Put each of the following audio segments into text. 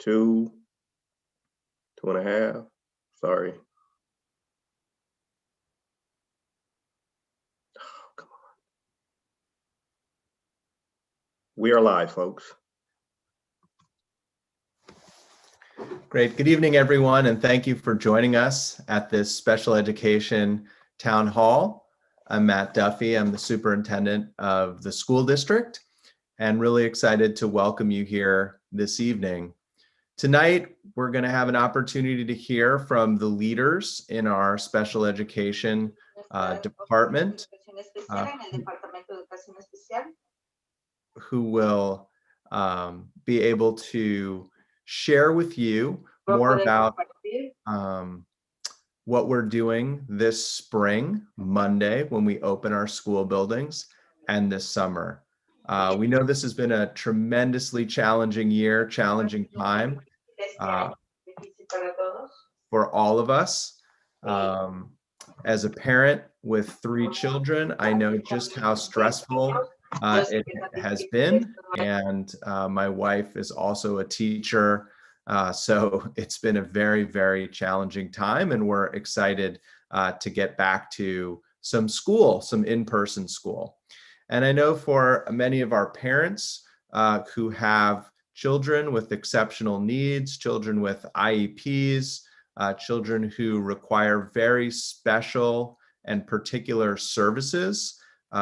2 and a half. Sorry. Oh, come on. We are live, folks. Great. Good evening, everyone, and thank you for joining us at this special education town hall. I'm Matt Duffy. I'm the superintendent of the school district and really excited to welcome you here this evening. Tonight, we're going to have an opportunity to hear from the leaders in our special education department who will be able to share with you more about what we're doing this spring, Monday, when we open our school buildings, and this summer. We know this has been a tremendously challenging year, challenging time for all of us. As a parent with 3 children, I know just how stressful it has been. And my wife is also a teacher. So it's been a very, very challenging time, and we're excited to get back to some school, some in-person school. And I know for many of our parents who have children with exceptional needs, children with IEPs, children who require very special and particular services,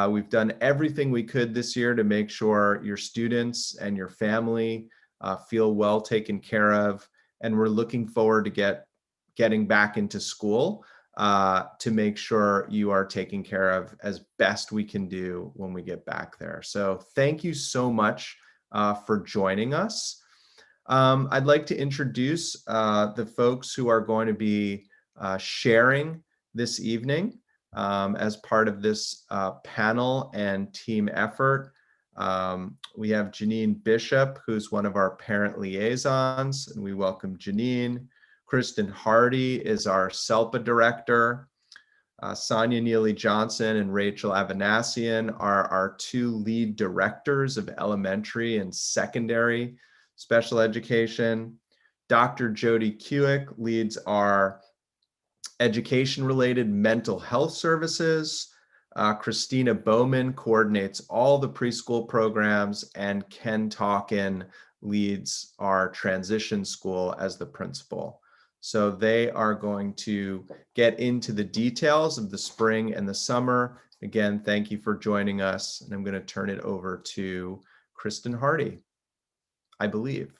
we've done everything we could this year to make sure your students and your family feel well taken care of. And we're looking forward to getting back into school to make sure you are taken care of as best we can do when we get back there. So thank you so much for joining us. I'd like to introduce the folks who are going to be sharing this evening as part of this panel and team effort. We have Janine Bishop, who's one of our parent liaisons, and we welcome Janine. Kristen Hardy is our SELPA director. Sonia Neely-Johnson and Rachel Avanasian are our 2 lead directors of elementary and secondary special education. Dr. Jody Kuick leads our education-related mental health services. Christina Bowman coordinates all the preschool programs, and Ken Talkin leads our transition school as the principal. So they are going to get into the details of the spring and the summer. Again, thank you for joining us. And I'm going to turn it over to Kristen Hardy, I believe.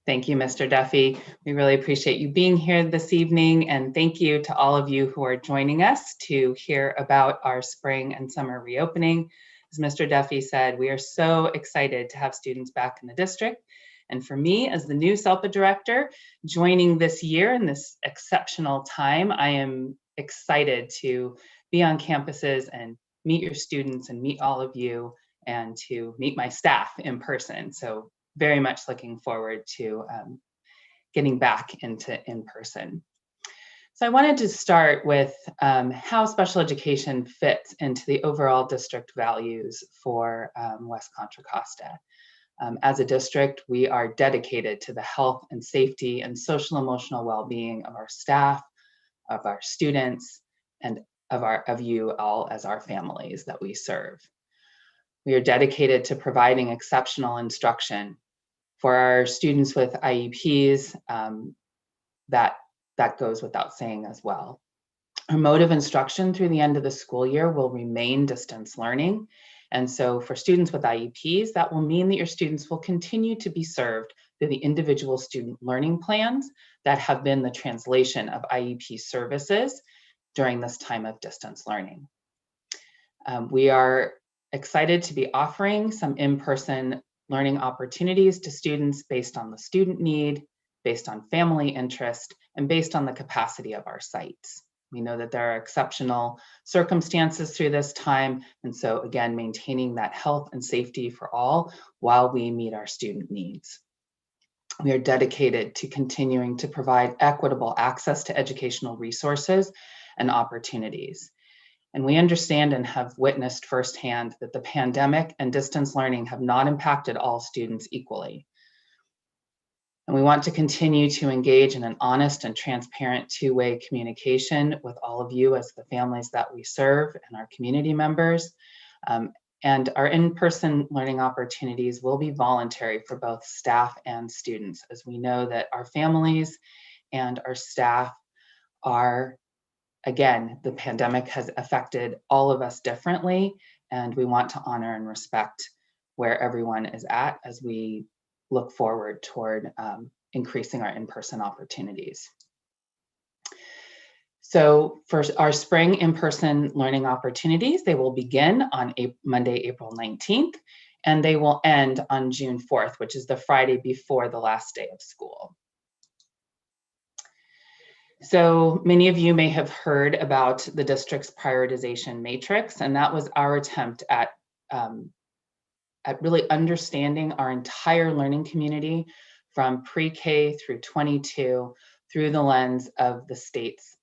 Thank you, Mr. Duffy. We really appreciate you being here this evening, and thank you to all of you who are joining us to hear about our spring and summer reopening. As Mr. Duffy said, we are so excited to have students back in the district. And for me, as the new SELPA director, joining this year in this exceptional time, I am excited to be on campuses and meet your students and meet all of you, and to meet my staff in person. So very much looking forward to getting back into in-person. So I wanted to start with how special education fits into the overall district values for West Contra Costa. As a district, we are dedicated to the health and safety and social emotional well-being of our staff, of our students, and of you all as our families that we serve. We are dedicated to providing exceptional instruction for our students with IEPs. That goes without saying as well. Our mode of instruction through the end of the school year will remain distance learning. And so for students with IEPs, that will mean that your students will continue to be served through the individual student learning plans that have been the translation of IEP services during this time of distance learning. We are excited to be offering some in-person learning opportunities to students based on the student need, based on family interest, and based on the capacity of our sites. We know that there are exceptional circumstances through this time, and so again, maintaining that health and safety for all while we meet our student needs. We are dedicated to continuing to provide equitable access to educational resources and opportunities. And we understand and have witnessed firsthand that the pandemic and distance learning have not impacted all students equally. And we want to continue to engage in an honest and transparent two-way communication with all of you as the families that we serve and our community members. And our in-person learning opportunities will be voluntary for both staff and students, as we know that our families and our staff are, again, the pandemic has affected all of us differently, and we want to honor and respect where everyone is at as we look forward toward increasing our in-person opportunities. So for our spring in-person learning opportunities, they will begin on Monday, April 19th, and they will end on June 4th, which is the Friday before the last day of school. So many of you may have heard about the district's prioritization matrix, and that was our attempt at really understanding our entire learning community from pre-K through 22 through the lens of the state's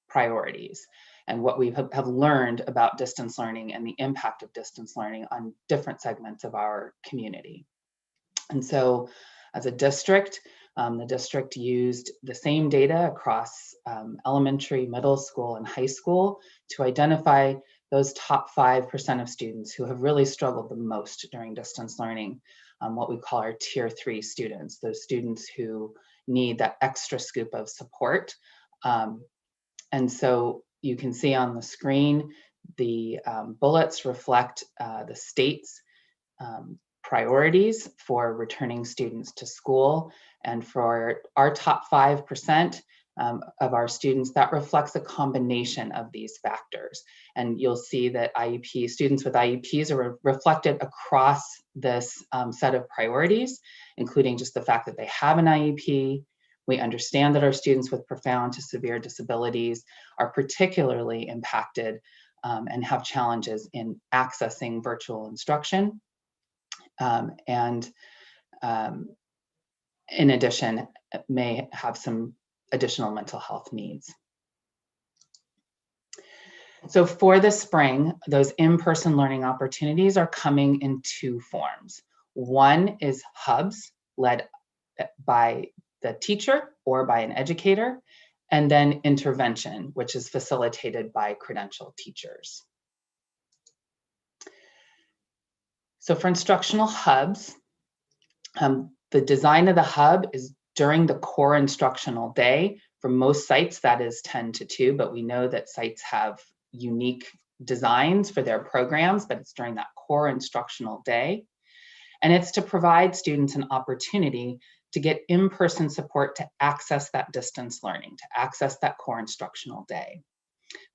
priorities and what we have learned about distance learning and the impact of distance learning on different segments of our community. And so as a district, the district used the same data across elementary, middle school, and high school to identify those top 5% of students who have really struggled the most during distance learning, what we call our tier 3 students, those students who need that extra scoop of support. And so you can see on the screen, the bullets reflect the state's priorities for returning students to school. And for our top 5% of our students, that reflects a combination of these factors. And you'll see that students with IEPs are reflected across this set of priorities, including just the fact that they have an IEP. We understand that our students with profound to severe disabilities are particularly impacted and have challenges in accessing virtual instruction. And in addition, may have some additional mental health needs. So for the spring, those in-person learning opportunities are coming in 2 forms. One is hubs led by the teacher or by an educator, and then intervention, which is facilitated by credentialed teachers. So for instructional hubs, the design of the hub is during the core instructional day. For most sites, that is 10 to 2, but we know that sites have unique designs for their programs, but it's during that core instructional day. And it's to provide students an opportunity to get in-person support to access that distance learning, to access that core instructional day.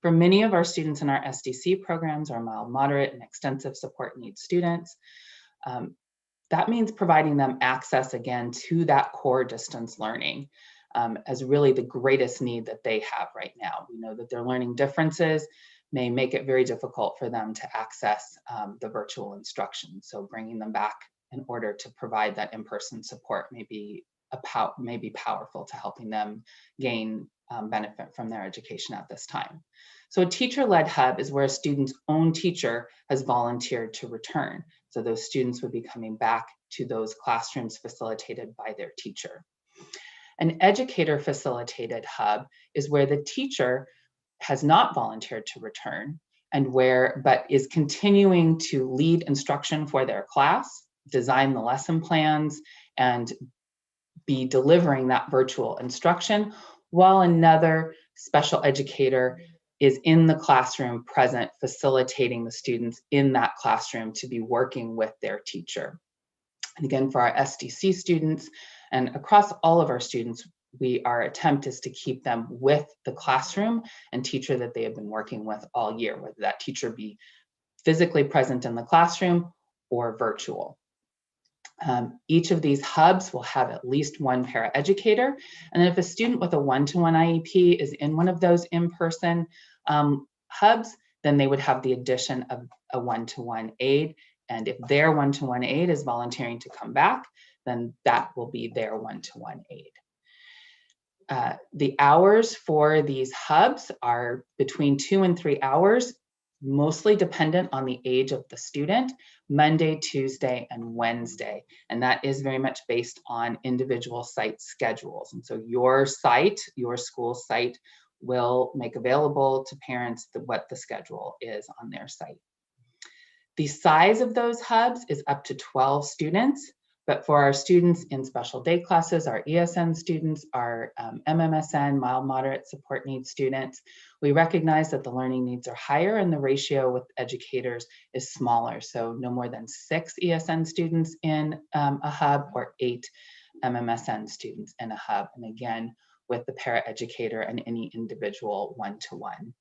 For many of our students in our SDC programs, our mild, moderate, and extensive support needs students, that means providing them access again to that core distance learning as really the greatest need that they have right now. We know that their learning differences may make it very difficult for them to access the virtual instruction. So bringing them back in order to provide that in-person support may be powerful to helping them gain benefit from their education at this time. So a teacher-led hub is where a student's own teacher has volunteered to return. So those students would be coming back to those classrooms facilitated by their teacher. An educator-facilitated hub is where the teacher has not volunteered to return but is continuing to lead instruction for their class, design the lesson plans, and be delivering that virtual instruction, while another special educator is in the classroom present, facilitating the students in that classroom to be working with their teacher. And again, for our SDC students and across all of our students, our attempt is to keep them with the classroom and teacher that they have been working with all year, whether that teacher be physically present in the classroom or virtual. Each of these hubs will have at least one paraeducator. And if a student with a one-to-one IEP is in one of those in-person hubs, then they would have the addition of a one-to-one aide. And if their one-to-one aide is volunteering to come back, then that will be their one-to-one aide. The hours for these hubs are between 2 and 3 hours mostly dependent on the age of the student, Monday, Tuesday, and Wednesday. And that is very much based on individual site schedules. And so your site, your school site, will make available to parents what the schedule is on their site. The size of those hubs is up to 12 students, but for our students in special day classes, our ESN students, our MMSN, mild moderate support needs students, we recognize that the learning needs are higher and the ratio with educators is smaller. So no more than 6 ESN students in a hub or 8 MMSN students in a hub. And again, with the paraeducator and any individual one-to-one.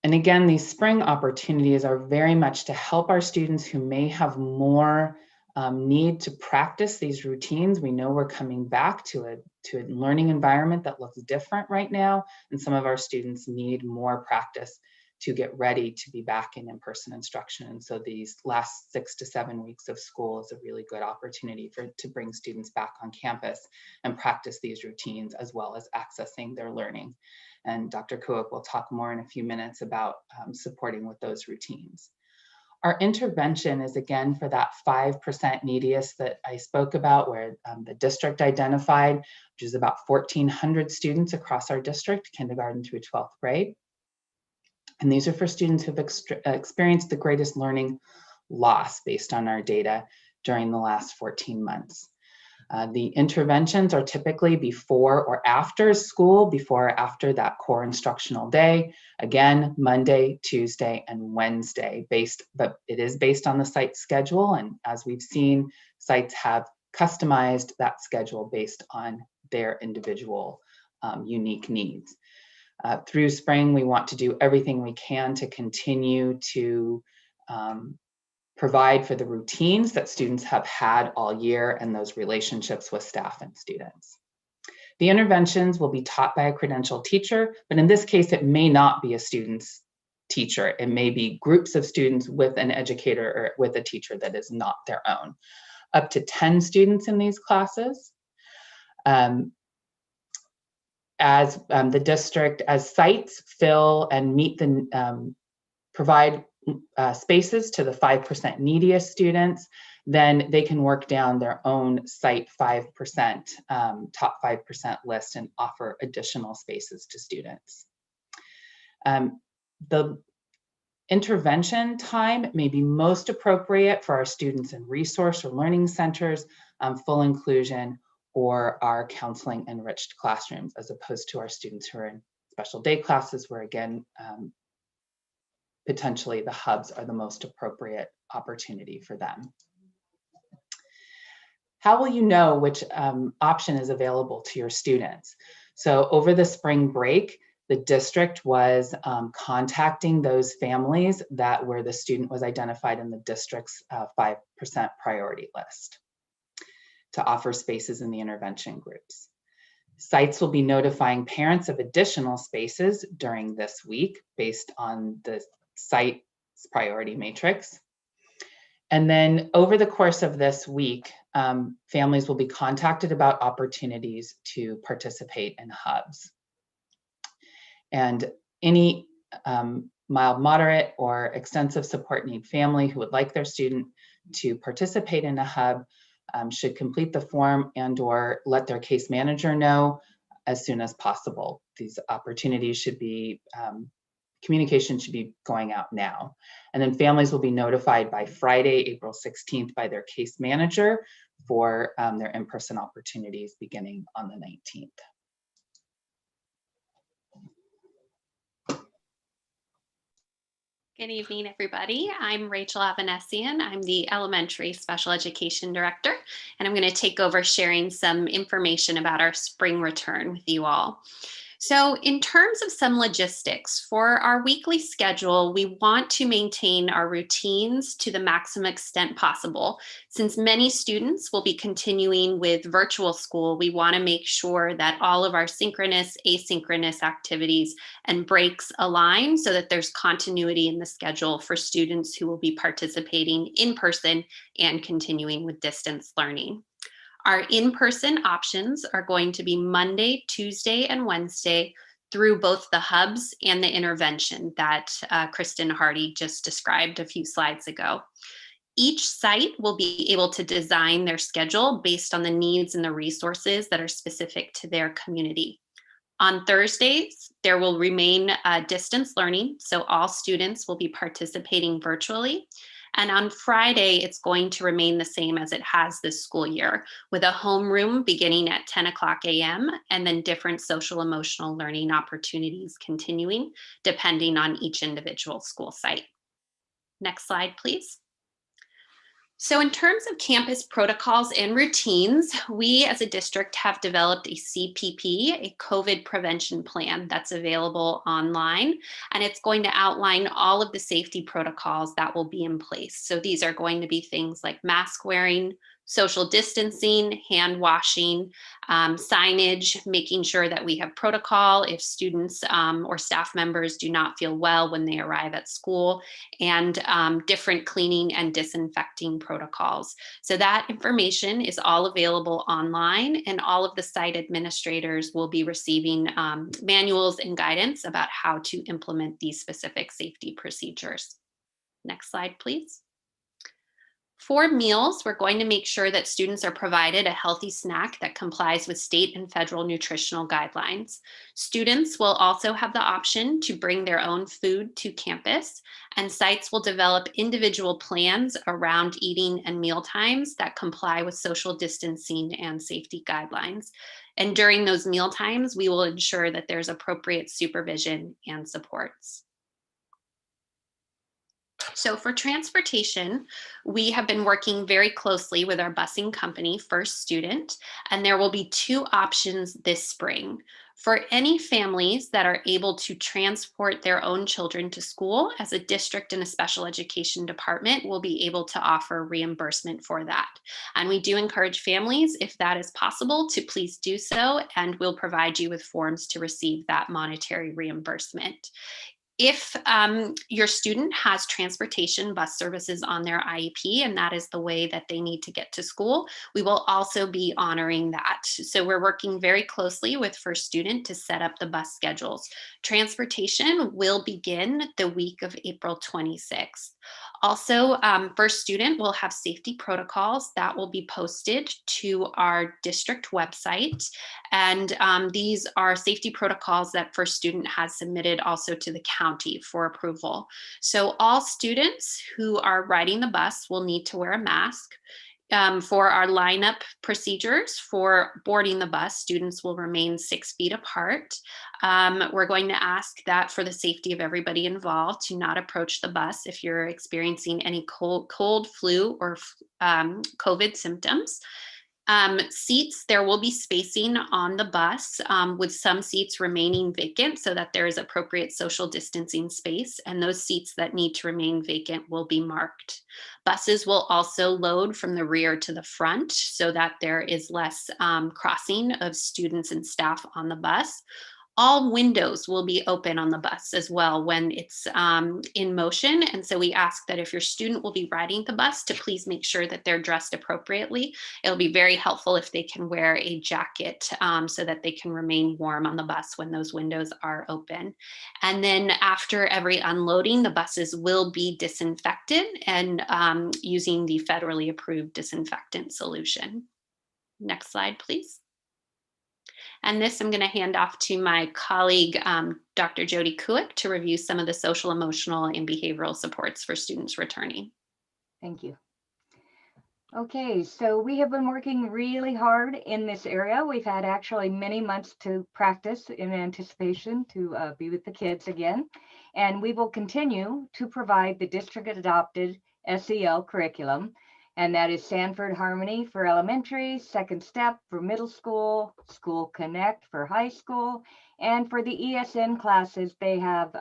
And again, these spring opportunities are very much to help our students who may have more need to practice these routines. We know we're coming back to a learning environment that looks different right now, and some of our students need more practice to get ready to be back in in-person instruction. And so these last 6 to 7 weeks of school is a really good opportunity to bring students back on campus and practice these routines as well as accessing their learning. And Dr. Kuik will talk more in a few minutes about supporting with those routines. Our intervention is again for that 5% neediest that I spoke about, where the district identified, which is about 1,400 students across our district, kindergarten through 12th grade. And these are for students who've experienced the greatest learning loss based on our data during the last 14 months. The interventions are typically before or after school, before or after that core instructional day. Again, Monday, Tuesday, and Wednesday, but it is based on the site schedule. And as we've seen, sites have customized that schedule based on their individual unique needs. Through spring, we want to do everything we can to continue to provide for the routines that students have had all year and those relationships with staff and students. The interventions will be taught by a credentialed teacher, but in this case, it may not be a student's teacher. It may be groups of students with an educator or with a teacher that is not their own. Up to 10 students in these classes. As the district, as sites fill and meet the, provide spaces to the 5% neediest students, then they can work down their own site 5%, top 5% list and offer additional spaces to students. The intervention time may be most appropriate for our students in resource or learning centers, full inclusion, or our counseling enriched classrooms, as opposed to our students who are in special day classes, where again, potentially the hubs are the most appropriate opportunity for them. How will you know which option is available to your students? So over the spring break, the district was contacting those families that where the student was identified in the district's 5% priority list to offer spaces in the intervention groups. Sites will be notifying parents of additional spaces during this week based on the site's priority matrix. And then over the course of this week, families will be contacted about opportunities to participate in hubs. And any mild, moderate, or extensive support need family who would like their student to participate in a hub should complete the form and or let their case manager know as soon as possible. These opportunities should be, communication should be going out now. And then families will be notified by Friday, April 16th by their case manager for their in-person opportunities beginning on the 19th. Good evening, everybody. I'm Rachel Avanesian. I'm the Elementary Special Education Director, and I'm going to take over sharing some information about our spring return with you all. So in terms of some logistics, for our weekly schedule, we want to maintain our routines to the maximum extent possible. Since many students will be continuing with virtual school, we want to make sure that all of our synchronous, asynchronous activities and breaks align so that there's continuity in the schedule for students who will be participating in person and continuing with distance learning. Our in-person options are going to be Monday, Tuesday, and Wednesday through both the hubs and the intervention that Kristen Hardy just described a few slides ago. Each site will be able to design their schedule based on the needs and the resources that are specific to their community. On Thursdays, there will remain distance learning, so all students will be participating virtually. And on Friday, it's going to remain the same as it has this school year, with a homeroom beginning at 10 o'clock a.m. and then different social emotional learning opportunities continuing depending on each individual school site. Next slide, please. So in terms of campus protocols and routines, we as a district have developed a CPP, a COVID prevention plan that's available online, and it's going to outline all of the safety protocols that will be in place. So these are going to be things like mask wearing, social distancing, hand washing, signage, making sure that we have protocol if students or staff members do not feel well when they arrive at school, and different cleaning and disinfecting protocols. So that information is all available online, and all of the site administrators will be receiving manuals and guidance about how to implement these specific safety procedures. Next slide, please. For meals, we're going to make sure that students are provided a healthy snack that complies with state and federal nutritional guidelines. Students will also have the option to bring their own food to campus, and sites will develop individual plans around eating and meal times that comply with social distancing and safety guidelines. And during those meal times, we will ensure that there's appropriate supervision and supports. So for transportation, we have been working very closely with our busing company, First Student, and there will be two options this spring. For any families that are able to transport their own children to school, as a district and a special education department, will be able to offer reimbursement for that. And we do encourage families, if that is possible, to please do so, and we'll provide you with forms to receive that monetary reimbursement. If your student has transportation bus services on their IEP, and that is the way that they need to get to school, we will also be honoring that. So we're working very closely with First Student to set up the bus schedules. Transportation will begin the week of April 26th. Also, First Student will have safety protocols that will be posted to our district website. And these are safety protocols that First Student has submitted also to the county for approval. So all students who are riding the bus will need to wear a mask. For our lineup procedures for boarding the bus, students will remain 6 feet apart. We're going to ask that for the safety of everybody involved to not approach the bus if you're experiencing any cold, flu, or COVID symptoms. Seats, there will be spacing on the bus with some seats remaining vacant so that there is appropriate social distancing space, and those seats that need to remain vacant will be marked. Buses will also load from the rear to the front so that there is less crossing of students and staff on the bus. All windows will be open on the bus as well when it's in motion. And so we ask that if your student will be riding the bus, to please make sure that they're dressed appropriately. It'll be very helpful if they can wear a jacket so that they can remain warm on the bus when those windows are open. And then after every unloading, the buses will be disinfected and using the federally approved disinfectant solution. Next slide, please. And this I'm going to hand off to my colleague, Dr. Jody Kuick, to review some of the social, emotional, and behavioral supports for students returning. Thank you. Okay, so we have been working really hard in this area. We've had actually many months to practice in anticipation to be with the kids again. And we will continue to provide the district adopted SEL curriculum. And that is Sanford Harmony for elementary, Second Step for middle school, School Connect for high school, and for the ESN classes, they have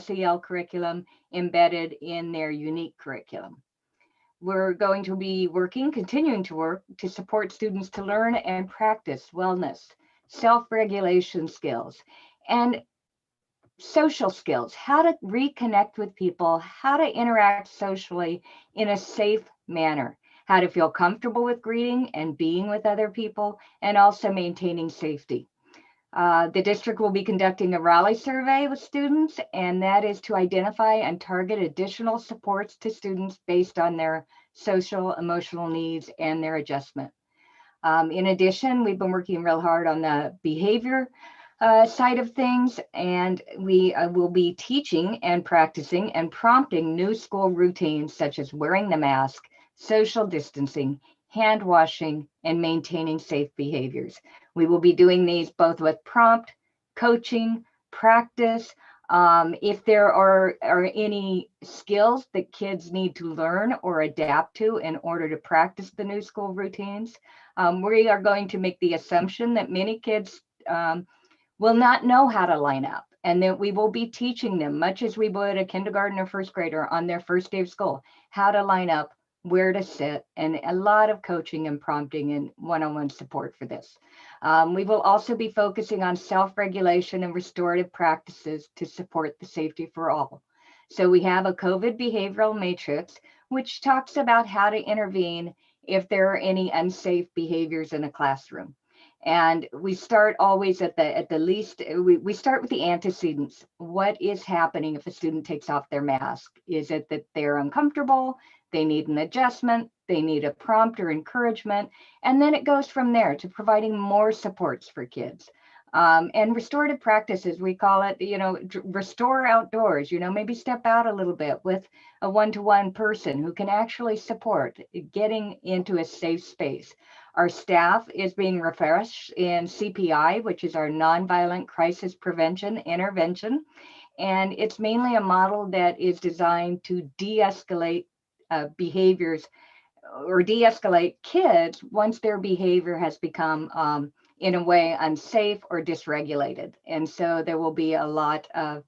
SEL curriculum embedded in their unique curriculum. We're going to be continuing to work to support students to learn and practice wellness, self-regulation skills, and social skills, how to reconnect with people, how to interact socially in a safe manner, how to feel comfortable with greeting and being with other people, and also maintaining safety. The district will be conducting a Raleigh survey with students, and that is to identify and target additional supports to students based on their social, emotional needs and their adjustment. In addition, we've been working real hard on the behavior side of things, and we will be teaching and practicing and prompting new school routines such as wearing the mask, social distancing, hand washing, and maintaining safe behaviors. We will be doing these both with prompt, coaching, practice. If there are any skills that kids need to learn or adapt to in order to practice the new school routines, we are going to make the assumption that many kids will not know how to line up, and that we will be teaching them, much as we would a kindergarten or first grader on their first day of school, how to line up, where to sit, and a lot of coaching and prompting and one-on-one support for this. We will also be focusing on self-regulation and restorative practices to support the safety for all. So we have a COVID behavioral matrix, which talks about how to intervene if there are any unsafe behaviors in a classroom. And we start always at the least, we start with the antecedents. What is happening if a student takes off their mask? Is it that they're uncomfortable? They need an adjustment, they need a prompt or encouragement, and then it goes from there to providing more supports for kids. And restorative practices, we call it, restore outdoors, maybe step out a little bit with a one-to-one person who can actually support getting into a safe space. Our staff is being refreshed in CPI, which is our nonviolent crisis prevention intervention. And it's mainly a model that is designed to de-escalate behaviors or de-escalate kids once their behavior has become in a way unsafe or dysregulated. And so there will be a lot of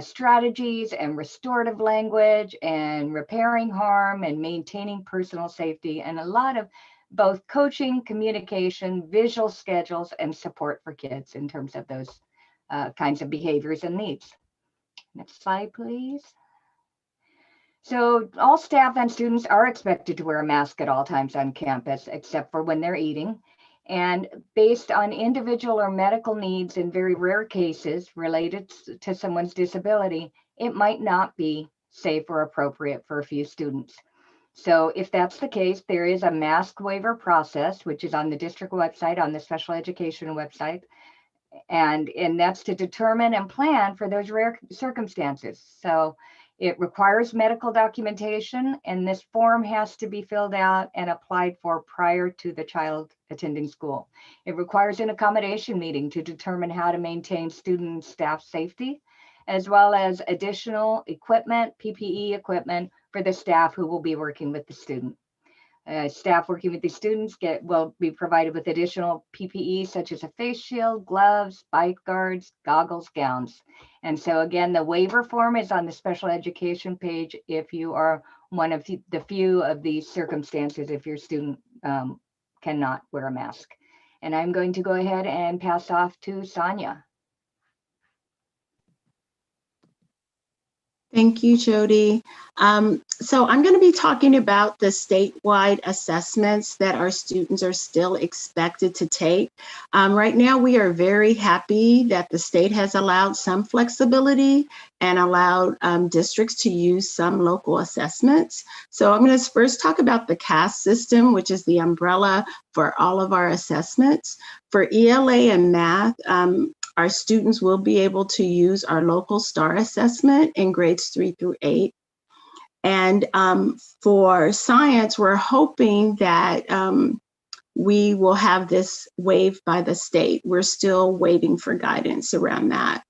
strategies and restorative language and repairing harm and maintaining personal safety, and a lot of both coaching, communication, visual schedules, and support for kids in terms of those kinds of behaviors and needs. Next slide, please. So all staff and students are expected to wear a mask at all times on campus, except for when they're eating. And based on individual or medical needs, in very rare cases related to someone's disability, it might not be safe or appropriate for a few students. So if that's the case, there is a mask waiver process, which is on the district website, on the special education website. And that's to determine and plan for those rare circumstances. So it requires medical documentation, and this form has to be filled out and applied for prior to the child attending school. It requires an accommodation meeting to determine how to maintain student and staff safety, as well as additional equipment, PPE equipment for the staff who will be working with the student. Staff working with the students will be provided with additional PPE such as a face shield, gloves, bite guards, goggles, gowns. And so again, the waiver form is on the special education page if you are one of the few of these circumstances, if your student cannot wear a mask. And I'm going to go ahead and pass off to Sonia. Thank you, Jody. So I'm going to be talking about the statewide assessments that our students are still expected to take. Right now, we are very happy that the state has allowed some flexibility and allowed districts to use some local assessments. So I'm going to first talk about the CAS system, which is the umbrella for all of our assessments. For ELA and math, our students will be able to use our local STAR assessment in grades 3 through 8. And for science, we're hoping that we will have this waived by the state. We're still waiting for guidance around that.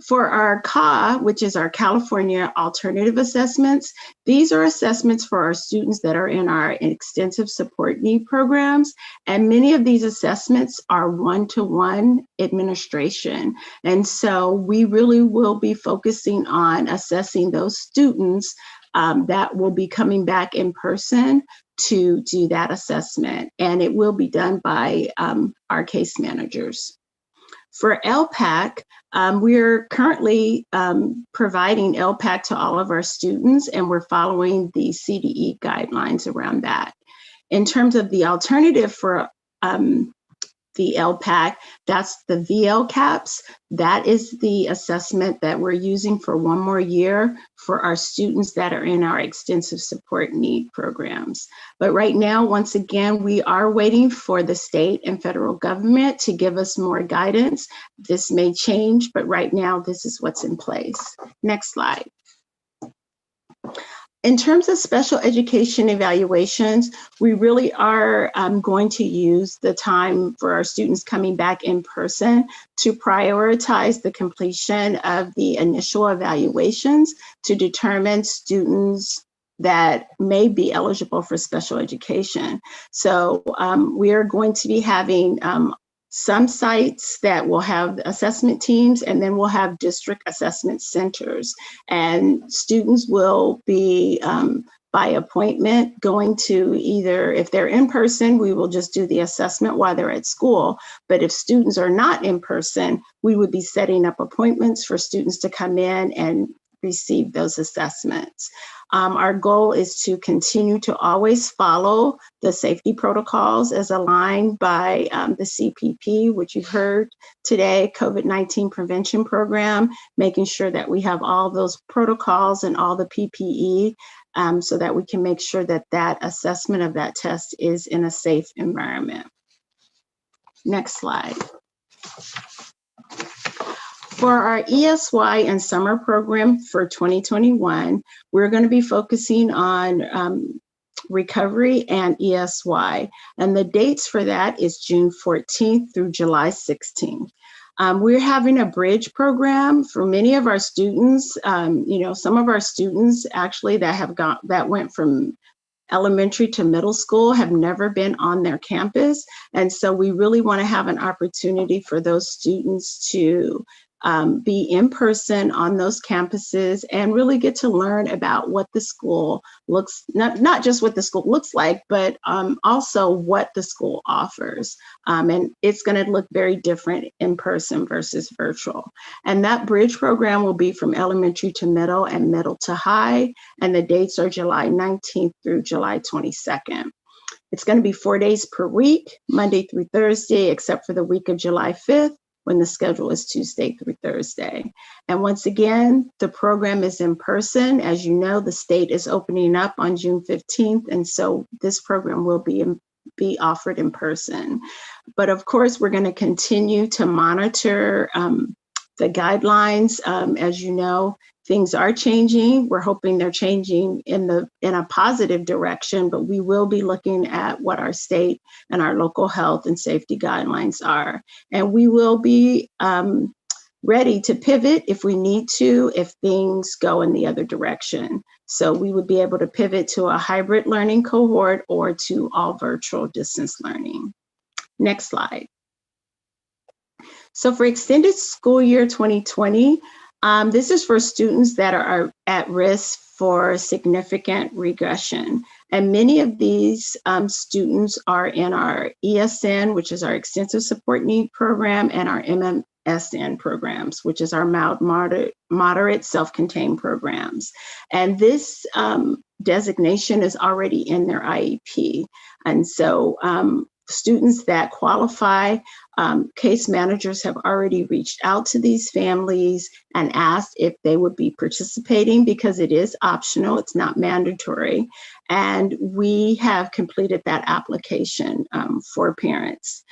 For our CA, which is our California Alternative Assessments, these are assessments for our students that are in our extensive support need programs. And many of these assessments are one-to-one administration. And so we really will be focusing on assessing those students that will be coming back in person to do that assessment. And it will be done by our case managers. For LPAC, we're currently providing LPAC to all of our students, and we're following the CDE guidelines around that. In terms of the alternative for the the LPAC. That's the VLCAPS. That is the assessment that we're using for one more year for our students that are in our extensive support need programs. But right now, once again, we are waiting for the state and federal government to give us more guidance. This may change, but right now, this is what's in place. Next slide. In terms of special education evaluations, we really are going to use the time for our students coming back in person to prioritize the completion of the initial evaluations to determine students that may be eligible for special education. So we are going to be having some sites that will have assessment teams, and then we'll have district assessment centers. And students will be by appointment going to either, if they're in person, we will just do the assessment while they're at school. But if students are not in person, we would be setting up appointments for students to come in and receive those assessments. Our goal is to continue to always follow the safety protocols as aligned by the CPP, which you've heard today, COVID-19 prevention program, making sure that we have all those protocols and all the PPE so that we can make sure that that assessment of that test is in a safe environment. Next slide. For our ESY and summer program for 2021, we're going to be focusing on recovery and ESY. And the dates for that is June 14th through July 16th. We're having a bridge program for many of our students. Some of our students actually that went from elementary to middle school have never been on their campus. And so we really want to have an opportunity for those students to be in person on those campuses and really get to learn about what the school looks, not just what the school looks like, but also what the school offers. And it's going to look very different in person versus virtual. And that bridge program will be from elementary to middle and middle to high. And the dates are July 19th through July 22nd. It's going to be 4 days per week, Monday through Thursday, except for the week of July 5th. When the schedule is Tuesday through Thursday. And once again, the program is in person. As you know, the state is opening up on June 15th, and so this program will be offered in person. But of course, we're going to continue to monitor the guidelines. As you know, things are changing. We're hoping they're changing in a positive direction, but we will be looking at what our state and our local health and safety guidelines are. And we will be ready to pivot if we need to, if things go in the other direction. So we would be able to pivot to a hybrid learning cohort or to all virtual distance learning. Next slide. So for extended school year 2020, this is for students that are at risk for significant regression. And many of these students are in our ESN, which is our Extensive Support Need Program, and our MMSN programs, which is our mild, moderate self-contained programs. And this designation is already in their IEP. And so students that qualify, case managers have already reached out to these families and asked if they would be participating because it is optional, it's not mandatory. And we have completed that application for parents.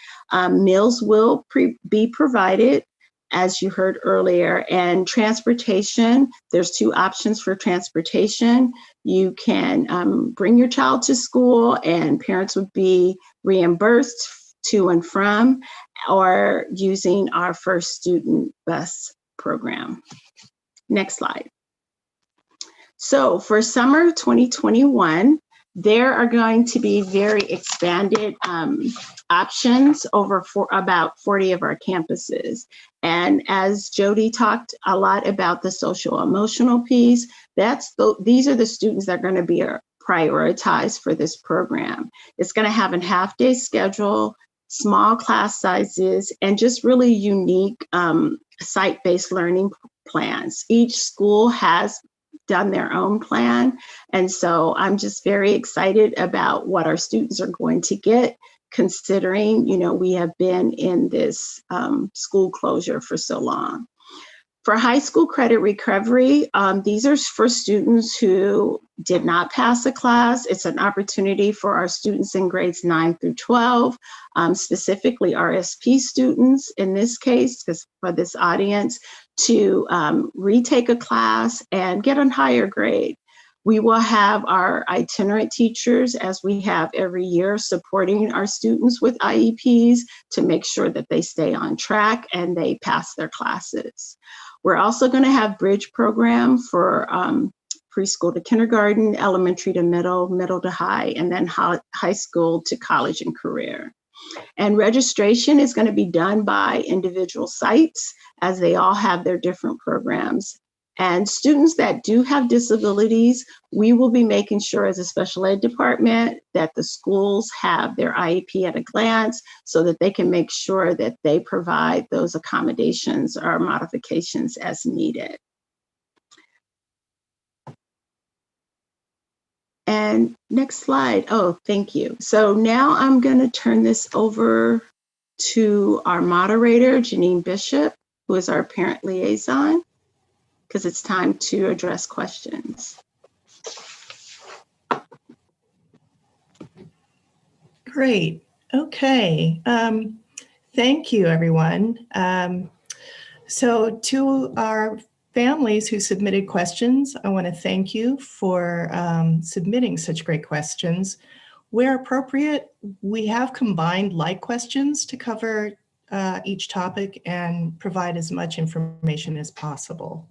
Meals will be provided, as you heard earlier, and transportation, there's 2 options for transportation. You can bring your child to school and parents would be reimbursed to and from, or using our First Student Bus program. Next slide. So for summer 2021, there are going to be very expanded options over about 40 of our campuses. And as Jody talked a lot about the social emotional piece, these are the students that are going to be prioritized for this program. It's going to have a half-day schedule, small class sizes, and just really unique site-based learning plans. Each school has done their own plan. And so I'm just very excited about what our students are going to get considering, we have been in this school closure for so long. For high school credit recovery, these are for students who did not pass a class. It's an opportunity for our students in grades 9 through 12, specifically RSP students in this case, because for this audience, to retake a class and get a higher grade. We will have our itinerant teachers, as we have every year, supporting our students with IEPs to make sure that they stay on track and they pass their classes. We're also going to have bridge program for preschool to kindergarten, elementary to middle, middle to high, and then high school to college and career. And registration is going to be done by individual sites, as they all have their different programs. And students that do have disabilities, we will be making sure as a special ed department that the schools have their IEP at a glance so that they can make sure that they provide those accommodations or modifications as needed. And next slide. Oh, thank you. So now I'm going to turn this over to our moderator, Janine Bishop, who is our parent liaison, because it's time to address questions. Great. Okay. Thank you, everyone. So to our families who submitted questions, I want to thank you for submitting such great questions. Where appropriate, we have combined like questions to cover each topic and provide as much information as possible.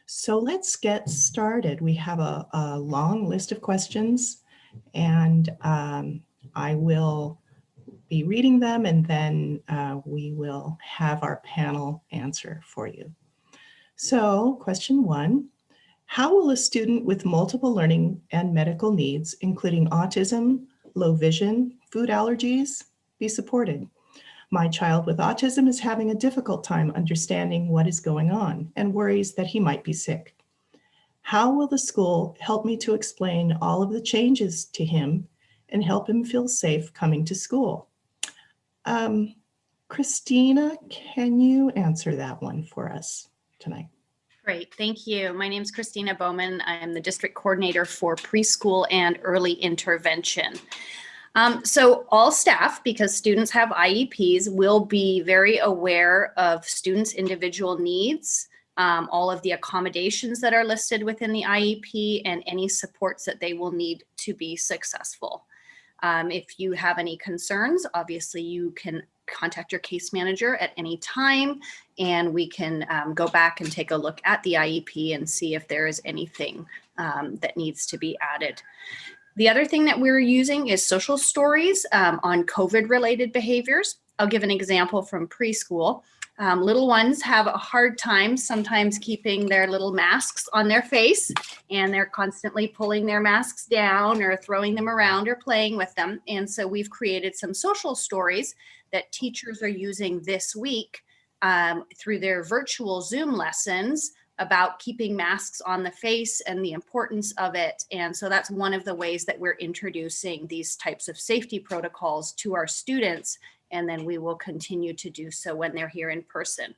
So let's get started. We have a long list of questions, and I will be reading them, and then we will have our panel answer for you. So question 1, how will a student with multiple learning and medical needs, including autism, low vision, food allergies, be supported? My child with autism is having a difficult time understanding what is going on and worries that he might be sick. How will the school help me to explain all of the changes to him and help him feel safe coming to school? Christina, can you answer that one for us tonight? Great, thank you. My name is Christina Bowman. I am the district coordinator for preschool and early intervention. So all staff, because students have IEPs, will be very aware of students' individual needs, all of the accommodations that are listed within the IEP, and any supports that they will need to be successful. If you have any concerns, obviously you can contact your case manager at any time, and we can go back and take a look at the IEP and see if there is anything that needs to be added. The other thing that we're using is social stories on COVID-related behaviors. I'll give an example from preschool. Little ones have a hard time sometimes keeping their little masks on their face, and they're constantly pulling their masks down or throwing them around or playing with them. And so we've created some social stories that teachers are using this week through their virtual Zoom lessons about keeping masks on the face and the importance of it. And so that's one of the ways that we're introducing these types of safety protocols to our students, and then we will continue to do so when they're here in person.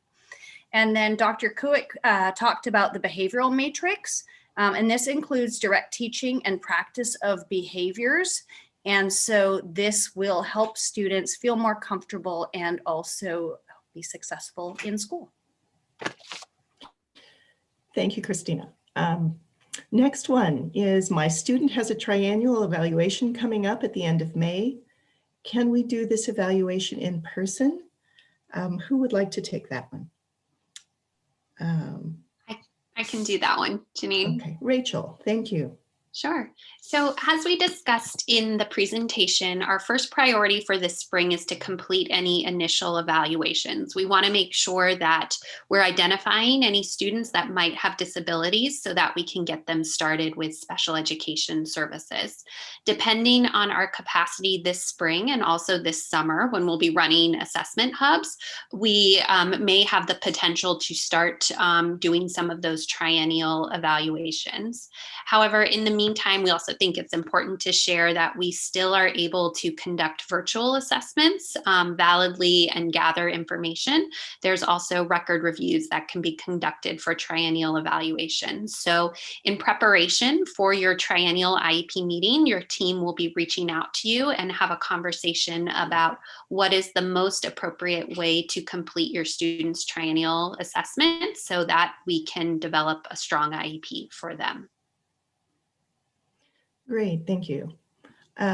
And then Dr. Kuick talked about the behavioral matrix, and this includes direct teaching and practice of behaviors. And so this will help students feel more comfortable and also be successful in school. Thank you, Christina. Next one is, my student has a triennial evaluation coming up at the end of May. Can we do this evaluation in person? Who would like to take that one? I can do that one, Janine. Okay, Rachel, thank you. Sure. So as we discussed in the presentation, our first priority for this spring is to complete any initial evaluations. We want to make sure that we're identifying any students that might have disabilities so that we can get them started with special education services. Depending on our capacity this spring and also this summer when we'll be running assessment hubs, we may have the potential to start doing some of those triennial evaluations. However, in the meantime, we also think it's important to share that we still are able to conduct virtual assessments validly and gather information. There's also record reviews that can be conducted for triennial evaluation. So in preparation for your triennial IEP meeting, your team will be reaching out to you and have a conversation about what is the most appropriate way to complete your students' triennial assessment so that we can develop a strong IEP for them. Great, thank you.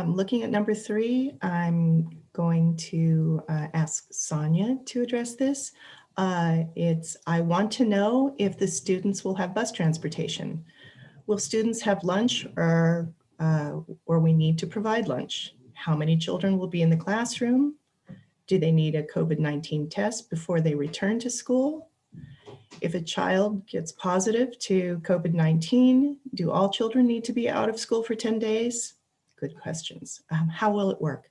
Looking at number 3, I'm going to ask Sonia to address this. I want to know if the students will have bus transportation. Will students have lunch or we need to provide lunch? How many children will be in the classroom? Do they need a COVID-19 test before they return to school? If a child gets positive to COVID-19, do all children need to be out of school for 10 days? Good questions. How will it work?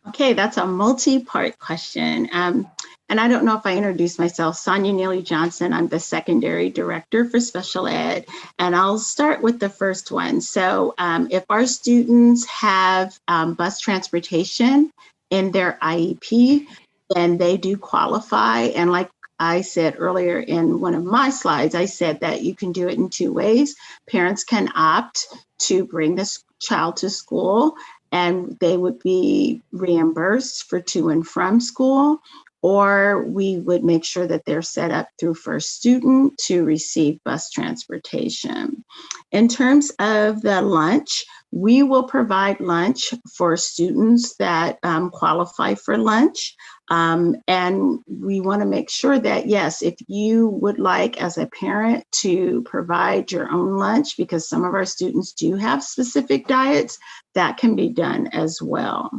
Okay, that's a multi-part question. And I don't know if I introduced myself. Sonia Neely Johnson, I'm the secondary director for special ed. And I'll start with the first one. So if our students have bus transportation in their IEP, then they do qualify. And like I said earlier in one of my slides, I said that you can do it in 2 ways. Parents can opt to bring this child to school and they would be reimbursed for to and from school, or we would make sure that they're set up through First Student to receive bus transportation. In terms of the lunch, we will provide lunch for students that qualify for lunch. And we want to make sure that, yes, if you would like as a parent to provide your own lunch, because some of our students do have specific diets, that can be done as well.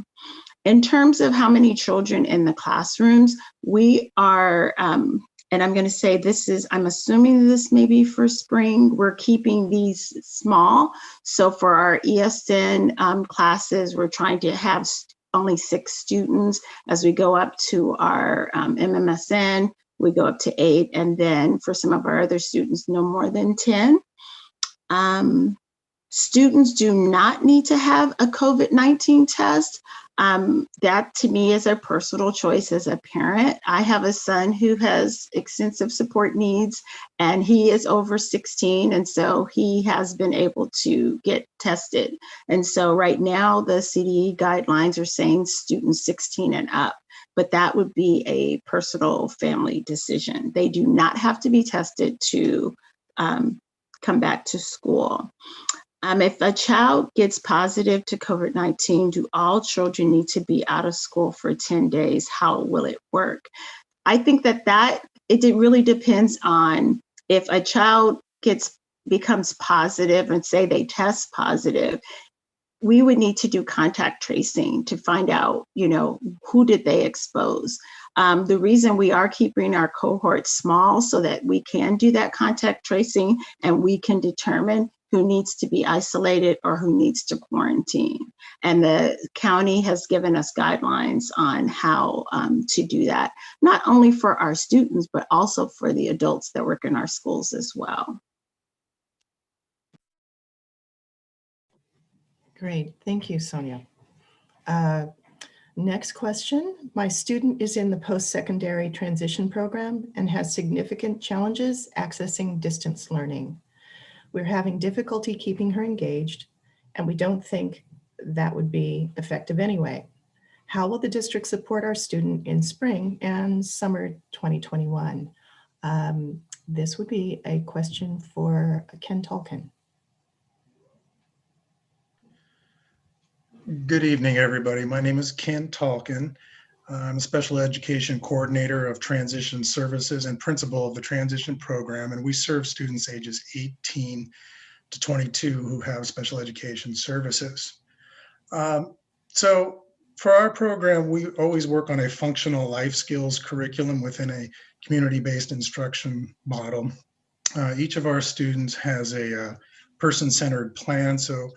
In terms of how many children in the classrooms, we are, and I'm going to say this is, I'm assuming this may be for spring, we're keeping these small. So for our ESN classes, we're trying to have only 6 students. As we go up to our MMSN, we go up to 8. And then for some of our other students, no more than 10. Students do not need to have a COVID-19 test. That to me is a personal choice as a parent. I have a son who has extensive support needs and he is over 16. And so he has been able to get tested. And so right now the CDE guidelines are saying students 16 and up, but that would be a personal family decision. They do not have to be tested to come back to school. If a child gets positive to COVID-19, do all children need to be out of school for 10 days? How will it work? I think that it really depends on if a child becomes positive and say they test positive, we would need to do contact tracing to find out, who did they expose? The reason we are keeping our cohort small so that we can do that contact tracing and we can determine who needs to be isolated or who needs to quarantine. And the county has given us guidelines on how to do that, not only for our students, but also for the adults that work in our schools as well. Great, thank you, Sonia. Next question. My student is in the post-secondary transition program and has significant challenges accessing distance learning. We're having difficulty keeping her engaged, and we don't think that would be effective anyway. How will the district support our student in spring and summer 2021? This would be a question for Ken Tolkien. Good evening, everybody. My name is Ken Tolkien. I'm a special education coordinator of transition services and principal of the transition program, and we serve students ages 18 to 22 who have special education services. So for our program, we always work on a functional life skills curriculum within a community-based instruction model. Each of our students has a person-centered plan, so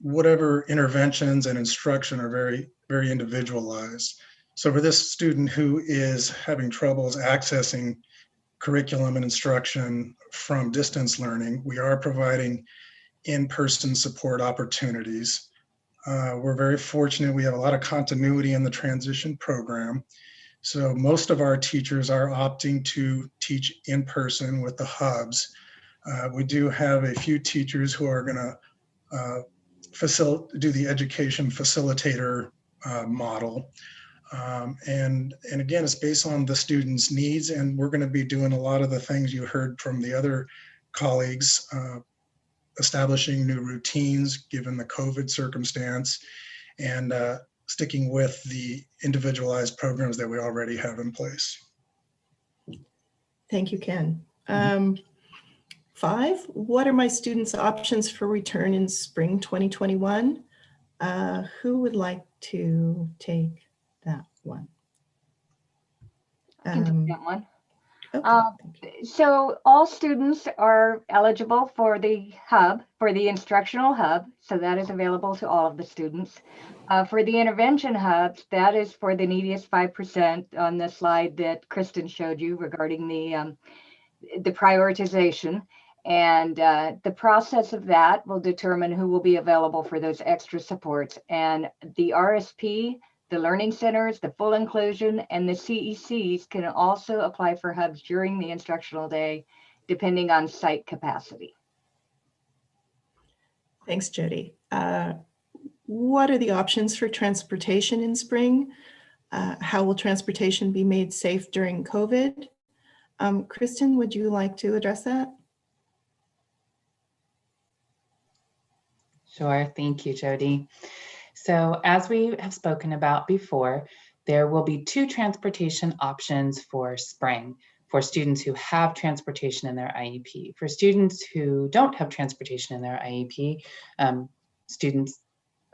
whatever interventions and instruction are very, very individualized. So for this student who is having troubles accessing curriculum and instruction from distance learning, we are providing in-person support opportunities. We're very fortunate. We have a lot of continuity in the transition program. So most of our teachers are opting to teach in person with the hubs. We do have a few teachers who are going to do the education facilitator model. And again, it's based on the students' needs, and we're going to be doing a lot of the things you heard from the other colleagues, establishing new routines given the COVID circumstance, and sticking with the individualized programs that we already have in place. Thank you, Ken. 5, what are my students' options for return in spring 2021? Who would like to take that one? I can take that one. Okay, So all students are eligible for the hub, for the instructional hub. So that is available to all of the students. For the intervention hubs, that is for the neediest 5% on the slide that Kristen showed you regarding the prioritization. And the process of that will determine who will be available for those extra supports. And the RSP, the learning centers, the full inclusion, and the CECs can also apply for hubs during the instructional day, depending on site capacity. Thanks, Jody. What are the options for transportation in spring? How will transportation be made safe during COVID? Kristen, would you like to address that? Sure, thank you, Jody. So as we have spoken about before, there will be 2 transportation options for spring for students who have transportation in their IEP. For students who don't have transportation in their IEP, students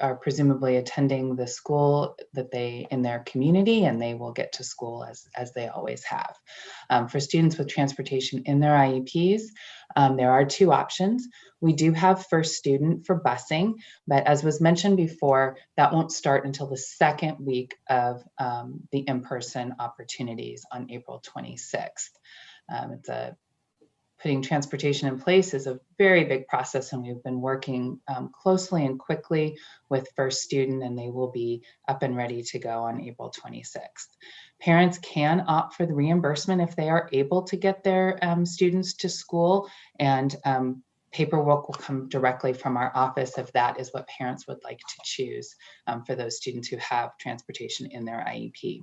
are presumably attending the school that they in their community, and they will get to school as they always have. For students with transportation in their IEPs, there are 2 options. We do have first student for busing, but as was mentioned before, that won't start until the 2nd week of the in-person opportunities on April 26th. Putting transportation in place is a very big process, and we've been working closely and quickly with first student, and they will be up and ready to go on April 26th. Parents can opt for the reimbursement if they are able to get their students to school, and paperwork will come directly from our office if that is what parents would like to choose for those students who have transportation in their IEP.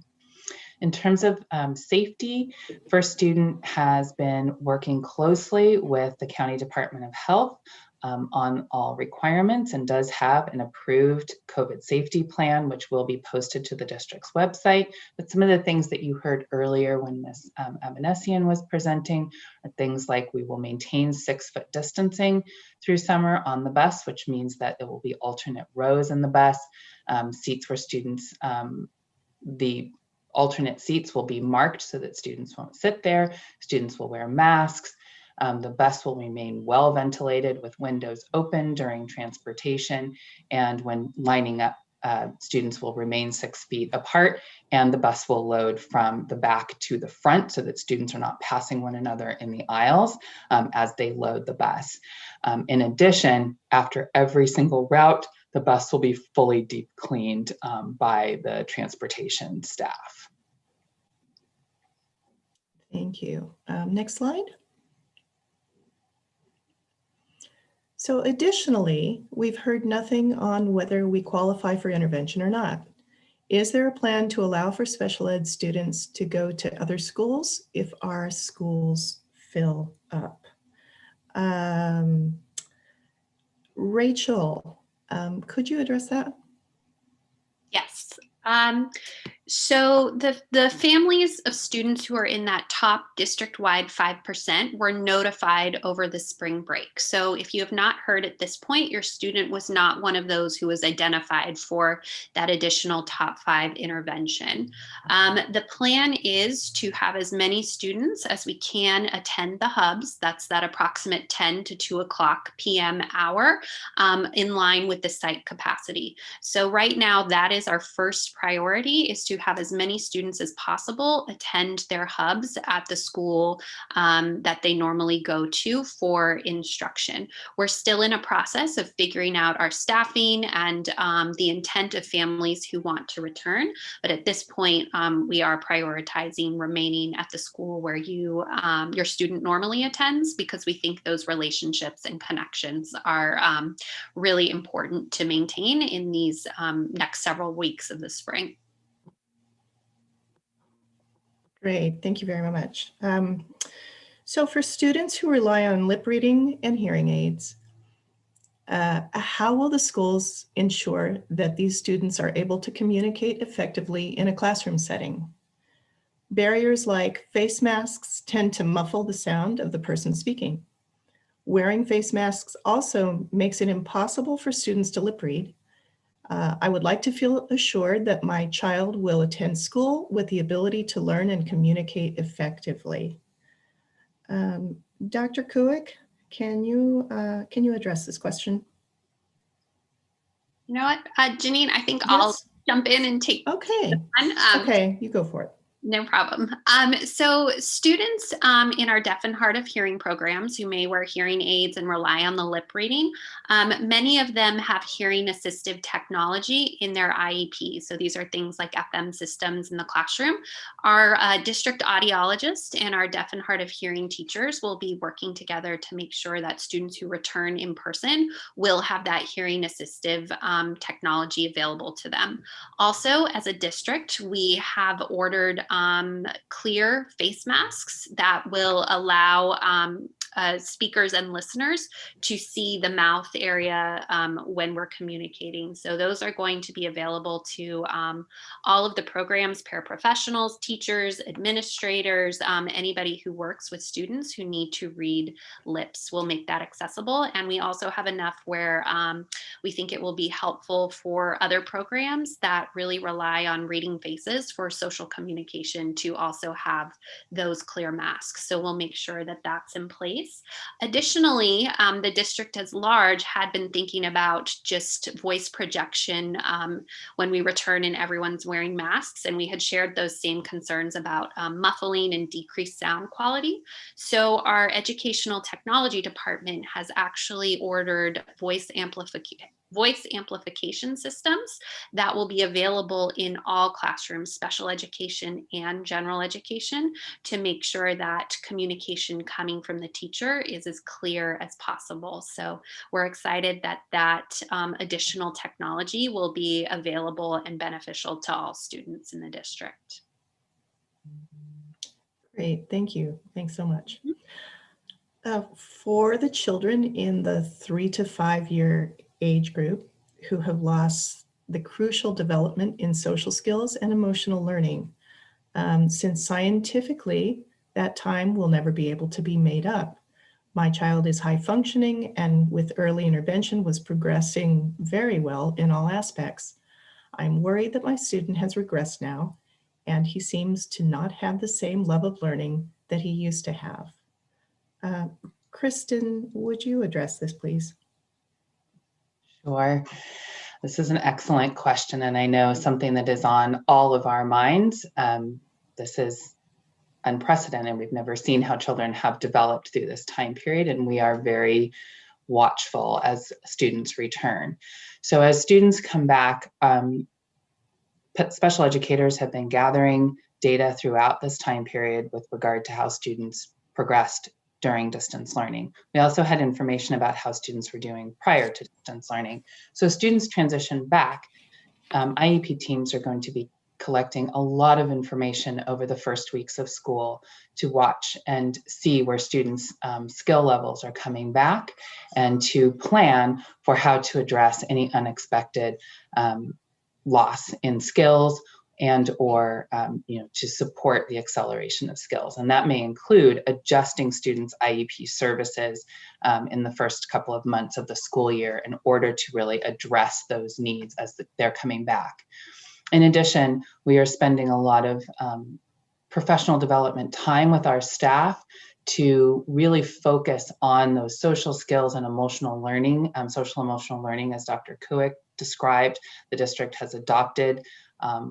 In terms of safety, First Student has been working closely with the County Department of Health on all requirements and does have an approved COVID safety plan, which will be posted to the district's website. But some of the things that you heard earlier when Ms. Avanesian was presenting are things like we will maintain 6-foot distancing through summer on the bus, which means that there will be alternate rows in the bus, seats for students, the alternate seats will be marked so that students won't sit there. Students will wear masks. The bus will remain well ventilated with windows open during transportation. And when lining up, students will remain 6 feet apart, and the bus will load from the back to the front so that students are not passing one another in the aisles as they load the bus. In addition, after every single route, the bus will be fully deep cleaned by the transportation staff. Thank you. Next slide. So additionally, we've heard nothing on whether we qualify for intervention or not. Is there a plan to allow for special ed students to go to other schools if our schools fill up? Rachel, could you address that? Yes. So the families of students who are in that top district-wide 5% were notified over the spring break. So if you have not heard at this point, your student was not one of those who was identified for that additional top 5 intervention. The plan is to have as many students as we can attend the hubs. That's that approximate 10 to 2 o'clock p.m. hour in line with the site capacity. So right now, that is our first priority, is to to have as many students as possible attend their hubs at the school that they normally go to for instruction. We're still in a process of figuring out our staffing and the intent of families who want to return. But at this point, we are prioritizing remaining at the school where your student normally attends, because we think those relationships and connections are really important to maintain in these next several weeks of the spring. Great, thank you very much. So for students who rely on lip reading and hearing aids, how will the schools ensure that these students are able to communicate effectively in a classroom setting? Barriers like face masks tend to muffle the sound of the person speaking. Wearing face masks also makes it impossible for students to lip read. I would like to feel assured that my child will attend school with the ability to learn and communicate effectively. Dr. Kuick, can you address this question? You know what, Janine, I think I'll jump in and take. Okay. Okay, you go for it. No problem. So students in our deaf and hard of hearing programs who may wear hearing aids and rely on the lip reading, many of them have hearing assistive technology in their IEP. So these are things like FM systems in the classroom. Our district audiologist and our deaf and hard of hearing teachers will be working together to make sure that students who return in person will have that hearing assistive technology available to them. Also, as a district, we have ordered clear face masks that will allow speakers and listeners to see the mouth area when we're communicating. So those are going to be available to all of the programs, paraprofessionals, teachers, administrators, anybody who works with students who need to read lips. We'll make that accessible. And we also have enough where we think it will be helpful for other programs that really rely on reading faces for social communication to also have those clear masks. So we'll make sure that that's in place. Additionally, the district as large had been thinking about just voice projection when we return and everyone's wearing masks, and we had shared those same concerns about muffling and decreased sound quality. So our educational technology department has actually ordered voice amplification systems that will be available in all classrooms, special education and general education, to make sure that communication coming from the teacher is as clear as possible. So we're excited that that additional technology will be available and beneficial to all students in the district. Great, thank you. Thanks so much. For the children in the 3 to 5 year age group who have lost the crucial development in social skills and emotional learning, since scientifically that time will never be able to be made up. My child is high functioning and with early intervention was progressing very well in all aspects. I'm worried that my student has regressed now, and he seems to not have the same love of learning that he used to have. Kristen, would you address this, please? Sure. This is an excellent question, and I know something that is on all of our minds. This is unprecedented. We've never seen how children have developed through this time period, and we are very watchful as students return. So as students come back, special educators have been gathering data throughout this time period with regard to how students progressed during distance learning. We also had information about how students were doing prior to distance learning. So students transition back. IEP teams are going to be collecting a lot of information over the first weeks of school to watch and see where students' skill levels are coming back, and to plan for how to address any unexpected loss in skills and or to support the acceleration of skills. And that may include adjusting students' IEP services in the first couple of months of the school year in order to really address those needs as they're coming back. In addition, we are spending a lot of professional development time with our staff to really focus on those social skills and emotional learning, social emotional learning, as Dr. Kuick described. The district has adopted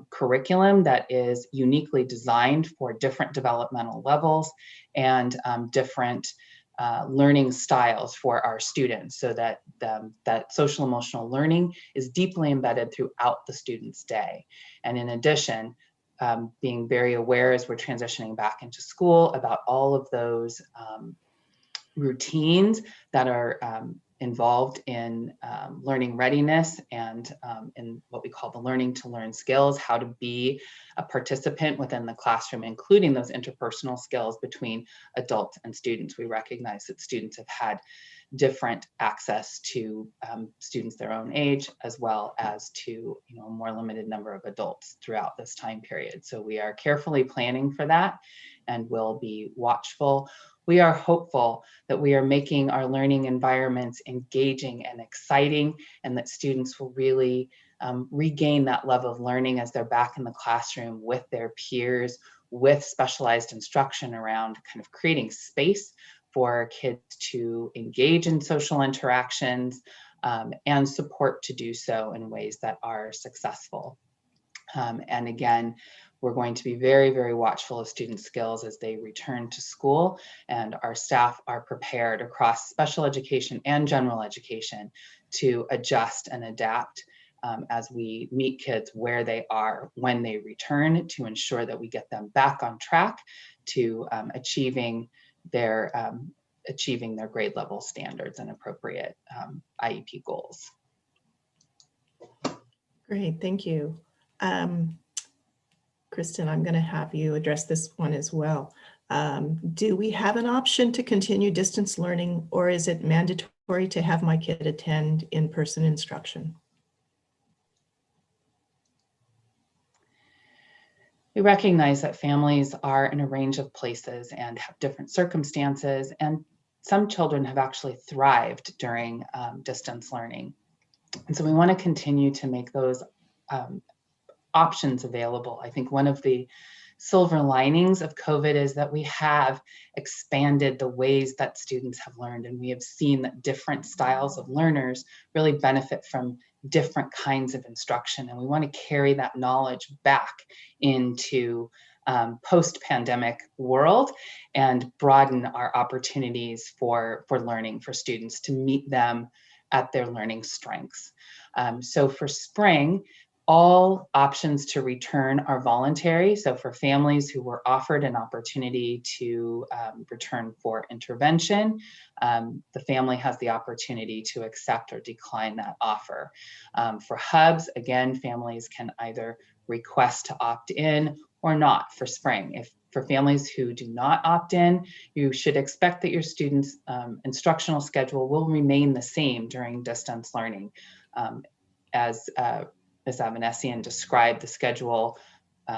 curriculum that is uniquely designed for different developmental levels and different learning styles for our students, so that that social emotional learning is deeply embedded throughout the student's day. And in addition, being very aware as we're transitioning back into school about all of those routines that are involved in learning readiness and in what we call the learning to learn skills, how to be a participant within the classroom, including those interpersonal skills between adults and students. We recognize that students have had different access to students their own age, as well as to a more limited number of adults throughout this time period. So we are carefully planning for that and will be watchful. We are hopeful that we are making our learning environments engaging and exciting, and that students will really regain that love of learning as they're back in the classroom with their peers, with specialized instruction around kind of creating space for kids to engage in social interactions and support to do so in ways that are successful. And again, we're going to be very, very watchful of student skills as they return to school, and our staff are prepared across special education and general education to adjust and adapt as we meet kids where they are when they return, to ensure that we get them back on track to achieving their grade level standards and appropriate IEP goals. Great, thank you. Kristen, I'm going to have you address this one as well. Do we have an option to continue distance learning, or is it mandatory to have my kid attend in-person instruction? We recognize that families are in a range of places and have different circumstances, and some children have actually thrived during distance learning. And so we want to continue to make those options available. I think one of the silver linings of COVID is that we have expanded the ways that students have learned, and we have seen that different styles of learners really benefit from different kinds of instruction, and we want to carry that knowledge back into post-pandemic world and broaden our opportunities for learning for students to meet them at their learning strengths. So for spring, all options to return are voluntary. So for families who were offered an opportunity to return for intervention, the family has the opportunity to accept or decline that offer. For hubs, again, families can either request to opt in or not for spring. If for families who do not opt in, you should expect that your students' instructional schedule will remain the same during distance learning. As Ms. Avanesian described, the schedule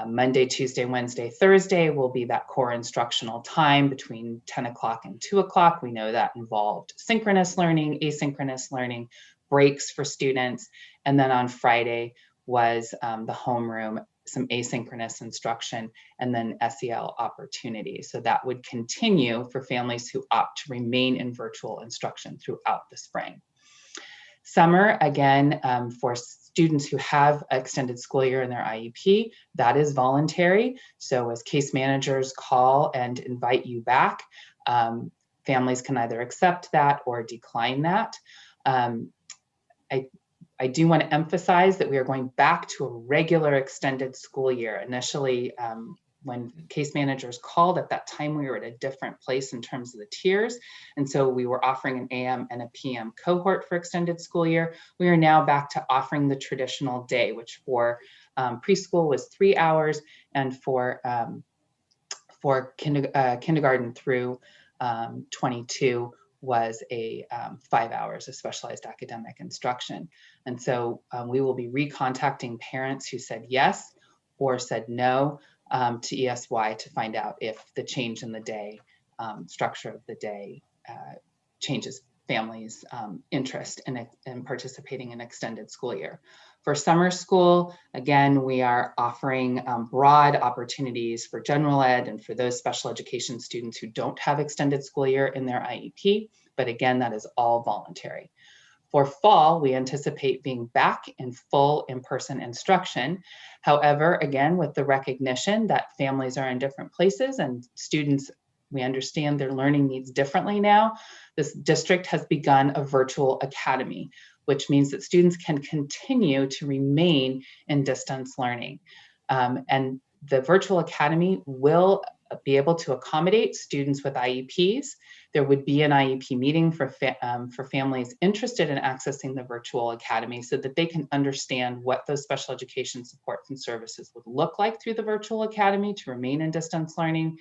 Monday, Tuesday, Wednesday, Thursday will be that core instructional time between 10 o'clock and 2 o'clock. We know that involved synchronous learning, asynchronous learning, breaks for students. And then on Friday was the homeroom, some asynchronous instruction, and then SEL opportunities. So that would continue for families who opt to remain in virtual instruction throughout the spring. Summer, again, for students who have extended school year in their IEP, that is voluntary. So as case managers call and invite you back, families can either accept that or decline that. I do want to emphasize that we are going back to a regular extended school year. Initially, when case managers called at that time, we were at a different place in terms of the tiers. And so we were offering an AM and a PM cohort for extended school year. We are now back to offering the traditional day, which for preschool was 3 hours, and for kindergarten through 22 was a 5 hours of specialized academic instruction. And so we will be recontacting parents who said yes or said no to ESY to find out if the change in the day, structure of the day changes families' interest in participating in extended school year. For summer school, again, we are offering broad opportunities for general ed and for those special education students who don't have extended school year in their IEP, but again, that is all voluntary. For fall, we anticipate being back in full in-person instruction. However, again, with the recognition that families are in different places and students, we understand their learning needs differently now, this district has begun a virtual academy, which means that students can continue to remain in distance learning. And the virtual academy will be able to accommodate students with IEPs. There would be an IEP meeting for families interested in accessing the virtual academy so that they can understand what those special education supports and services would look like through the virtual academy to remain in distance learning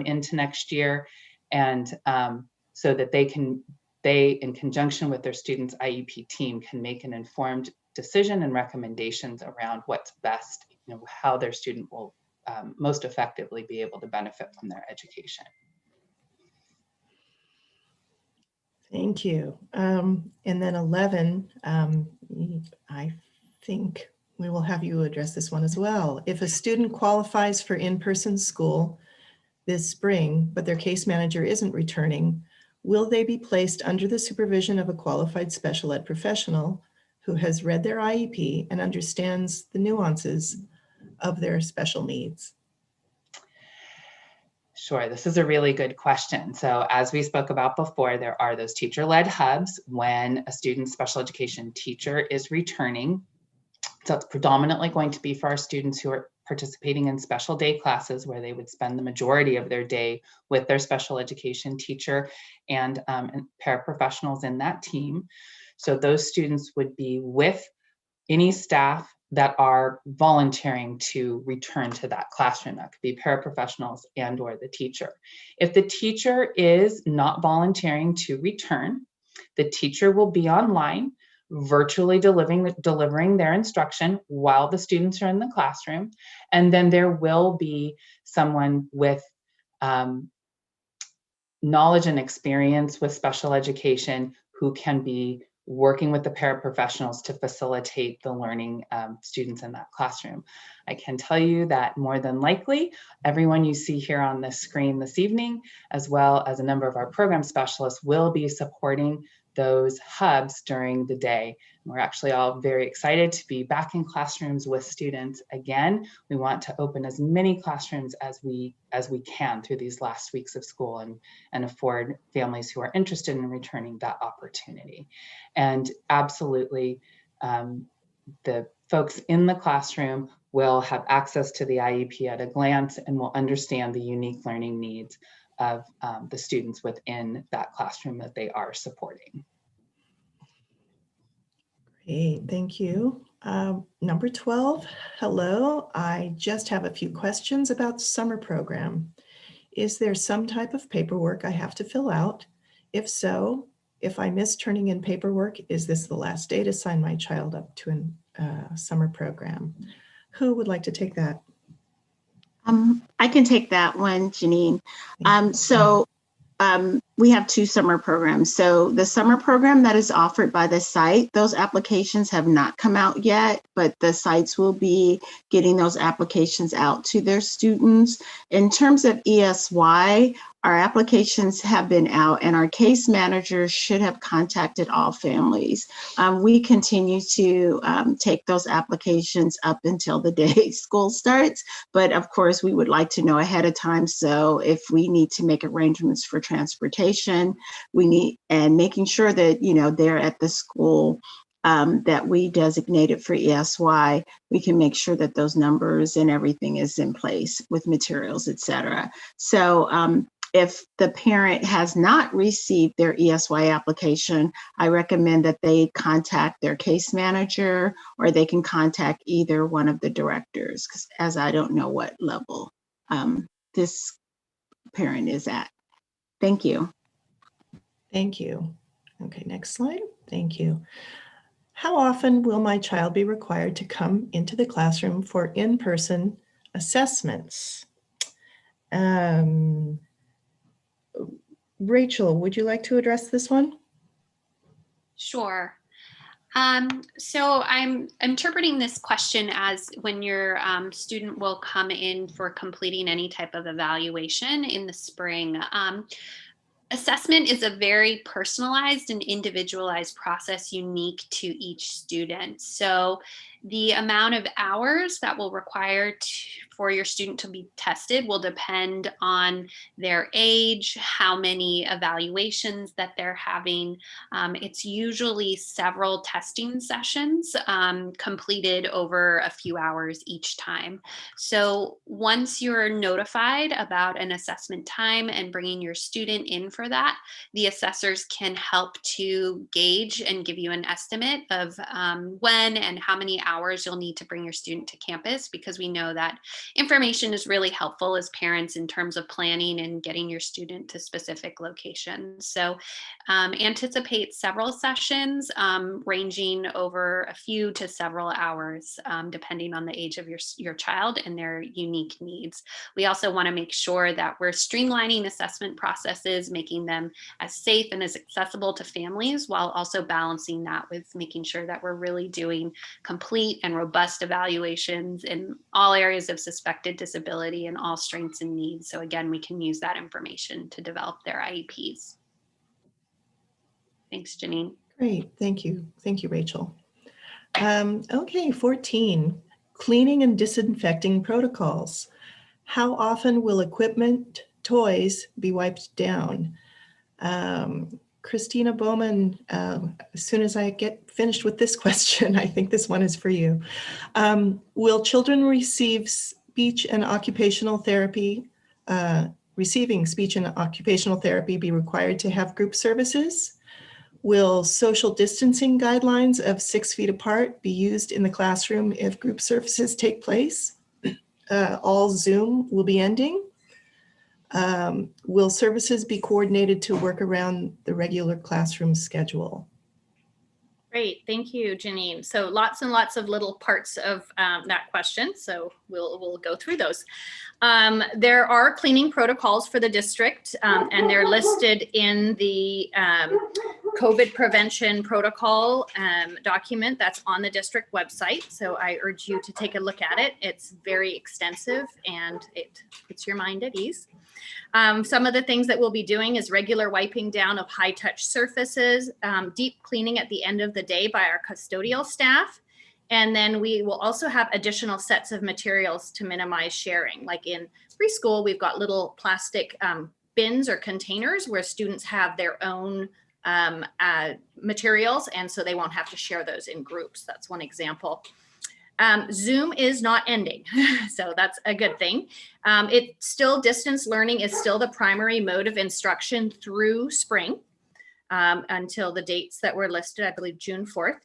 into next year. And so that they, in conjunction with their students' IEP team, can make an informed decision and recommendations around what's best, how their student will most effectively be able to benefit from their education. Thank you. And then 11, I think we will have you address this one as well. If a student qualifies for in-person school this spring, but their case manager isn't returning, will they be placed under the supervision of a qualified special ed professional who has read their IEP and understands the nuances of their special needs? Sure, this is a really good question. So as we spoke about before, there are those teacher-led hubs when a student's special education teacher is returning. So it's predominantly going to be for our students who are participating in special day classes where they would spend the majority of their day with their special education teacher and paraprofessionals in that team. So those students would be with any staff that are volunteering to return to that classroom. That could be paraprofessionals and or the teacher. If the teacher is not volunteering to return, the teacher will be online virtually delivering their instruction while the students are in the classroom. And then there will be someone with knowledge and experience with special education who can be working with the paraprofessionals to facilitate the learning students in that classroom. I can tell you that more than likely, everyone you see here on this screen this evening, as well as a number of our program specialists, will be supporting those hubs during the day. We're actually all very excited to be back in classrooms with students again. We want to open as many classrooms as we can through these last weeks of school and afford families who are interested in returning that opportunity. And absolutely, the folks in the classroom will have access to the IEP at a glance and will understand the unique learning needs of the students within that classroom that they are supporting. Great, thank you. Number 12, hello. I just have a few questions about summer program. Is there some type of paperwork I have to fill out? If so, if I miss turning in paperwork, is this the last day to sign my child up to a summer program? Who would like to take that? I can take that one, Janine. We have two summer programs. So the summer program that is offered by the site, those applications have not come out yet, but the sites will be getting those applications out to their students. In terms of ESY, our applications have been out and our case managers should have contacted all families. We continue to take those applications up until the day school starts, but of course we would like to know ahead of time. So if we need to make arrangements for transportation, we need, and making sure that, they're at the school that we designated for ESY, we can make sure that those numbers and everything is in place with materials, et cetera. So if the parent has not received their ESY application, I recommend that they contact their case manager or they can contact either one of the directors, because as I don't know what level this parent is at. Thank you. Thank you. Okay, next slide. Thank you. How often will my child be required to come into the classroom for in-person assessments? Rachel, would you like to address this one? Sure. So I'm interpreting this question as when your student will come in for completing any type of evaluation in the spring. Assessment is a very personalized and individualized process unique to each student. So the amount of hours that will require for your student to be tested will depend on their age, how many evaluations that they're having. It's usually several testing sessions completed over a few hours each time. So once you're notified about an assessment time and bringing your student in for that, the assessors can help to gauge and give you an estimate of when and how many hours you'll need to bring your student to campus, because we know that information is really helpful as parents in terms of planning and getting your student to specific locations. So anticipate several sessions ranging over a few to several hours, depending on the age of your child and their unique needs. We also want to make sure that we're streamlining assessment processes, making them as safe and as accessible to families, while also balancing that with making sure that we're really doing complete and robust evaluations in all areas of suspected disability and all strengths and needs. So again, we can use that information to develop their IEPs. Thanks, Janine. Great, thank you. Thank you, Rachel. Okay, 14, cleaning and disinfecting protocols. How often will equipment, toys be wiped down? Christina Bowman, as soon as I get finished with this question, I think this one is for you. Will children receive speech and occupational therapy, receiving speech and occupational therapy be required to have group services? Will social distancing guidelines of 6 feet apart be used in the classroom if group services take place? All Zoom will be ending. Will services be coordinated to work around the regular classroom schedule? Great, thank you, Janine. So lots and lots of little parts of that question. So we'll go through those. There are cleaning protocols for the district, and they're listed in the COVID prevention protocol document that's on the district website. So I urge you to take a look at it. It's very extensive and it puts your mind at ease. Some of the things that we'll be doing is regular wiping down of high touch surfaces, deep cleaning at the end of the day by our custodial staff. And then we will also have additional sets of materials to minimize sharing. Like in preschool, we've got little plastic bins or containers where students have their own materials, and so they won't have to share those in groups. That's one example. Zoom is not ending, so that's a good thing. It's still, distance learning is still the primary mode of instruction through spring until the dates that were listed, I believe June 4th.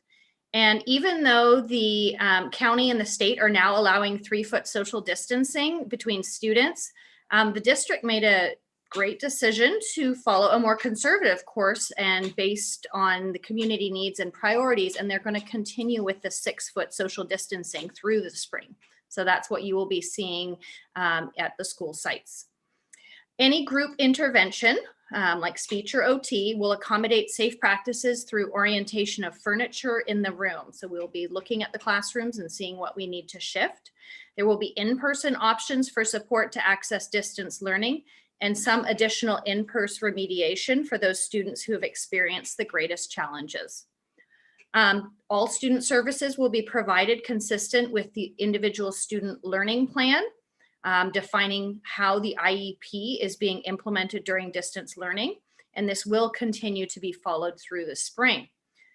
And even though the county and the state are now allowing 3-foot social distancing between students, the district made a great decision to follow a more conservative course and based on the community needs and priorities, and they're going to continue with the 6-foot social distancing through the spring. So that's what you will be seeing at the school sites. Any group intervention, like speech or OT, will accommodate safe practices through orientation of furniture in the room. So we'll be looking at the classrooms and seeing what we need to shift. There will be in-person options for support to access distance learning, and some additional in-person remediation for those students who have experienced the greatest challenges. All student services will be provided consistent with the individual student learning plan, defining how the IEP is being implemented during distance learning, and this will continue to be followed through the spring.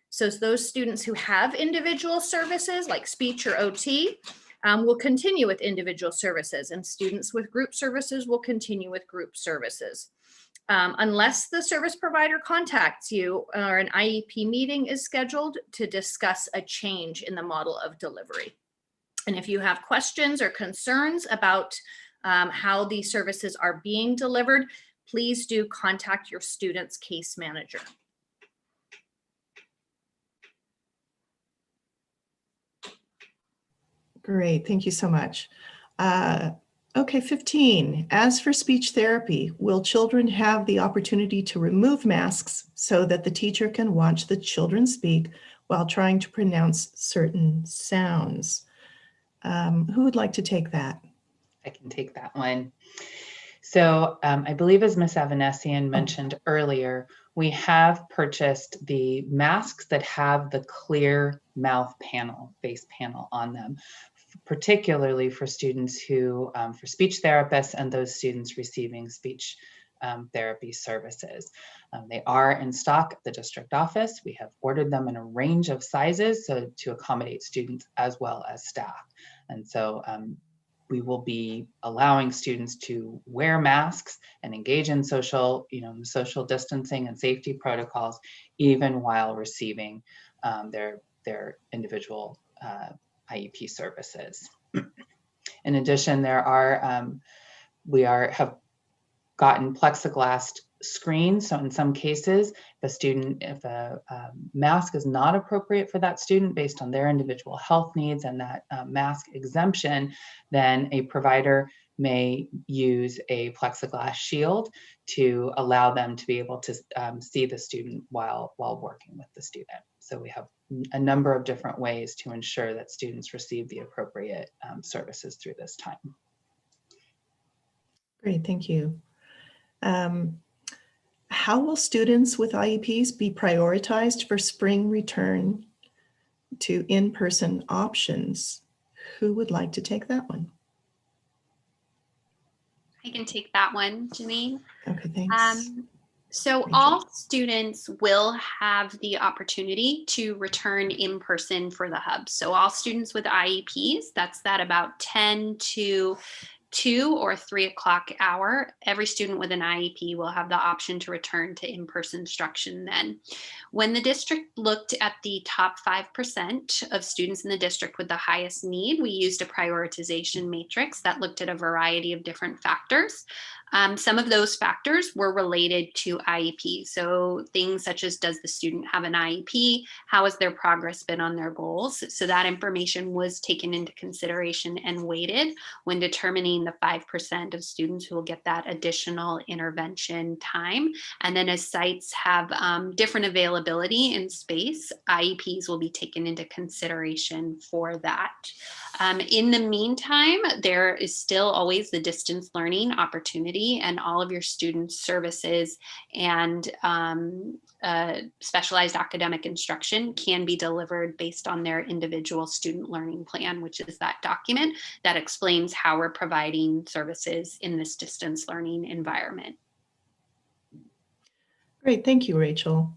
So those students who have individual services like speech or OT, will continue with individual services, and students with group services will continue with group services. Unless the service provider contacts you or an IEP meeting is scheduled to discuss a change in the model of delivery. And if you have questions or concerns about how these services are being delivered, please do contact your student's case manager. Great, thank you so much. Okay, 15, as for speech therapy, will children have the opportunity to remove masks so that the teacher can watch the children speak while trying to pronounce certain sounds? Who would like to take that? I can take that one. So I believe as Ms. Avanesian mentioned earlier, we have purchased the masks that have the clear mouth panel, face panel on them, particularly for students who, for speech therapists and those students receiving speech therapy services. They are in stock at the district office. We have ordered them in a range of sizes so to accommodate students as well as staff. And so we will be allowing students to wear masks and engage in social distancing and safety protocols, even while receiving their individual IEP services. In addition, have gotten plexiglass screens. So in some cases, if a mask is not appropriate for that student based on their individual health needs and that mask exemption, then a provider may use a plexiglass shield to allow them to be able to see the student while working with the student. So we have a number of different ways to ensure that students receive the appropriate services through this time. Great, thank you. How will students with IEPs be prioritized for spring return to in-person options? Who would like to take that one? I can take that one, Janine. Okay, thanks. So all students will have the opportunity to return in person for the hub. So all students with IEPs, that's that about 10 to 2 or 3 o'clock hour, every student with an IEP will have the option to return to in-person instruction then. When the district looked at the top 5% of students in the district with the highest need, we used a prioritization matrix that looked at a variety of different factors. Some of those factors were related to IEP. So things such as, does the student have an IEP? How has their progress been on their goals? So that information was taken into consideration and weighted when determining the 5% of students who will get that additional intervention time. And then as sites have different availability in space, IEPs will be taken into consideration for that. In the meantime, there is still always the distance learning opportunity, and all of your students' services and specialized academic instruction can be delivered based on their individual student learning plan, which is that document that explains how we're providing services in this distance learning environment. Great, thank you, Rachel.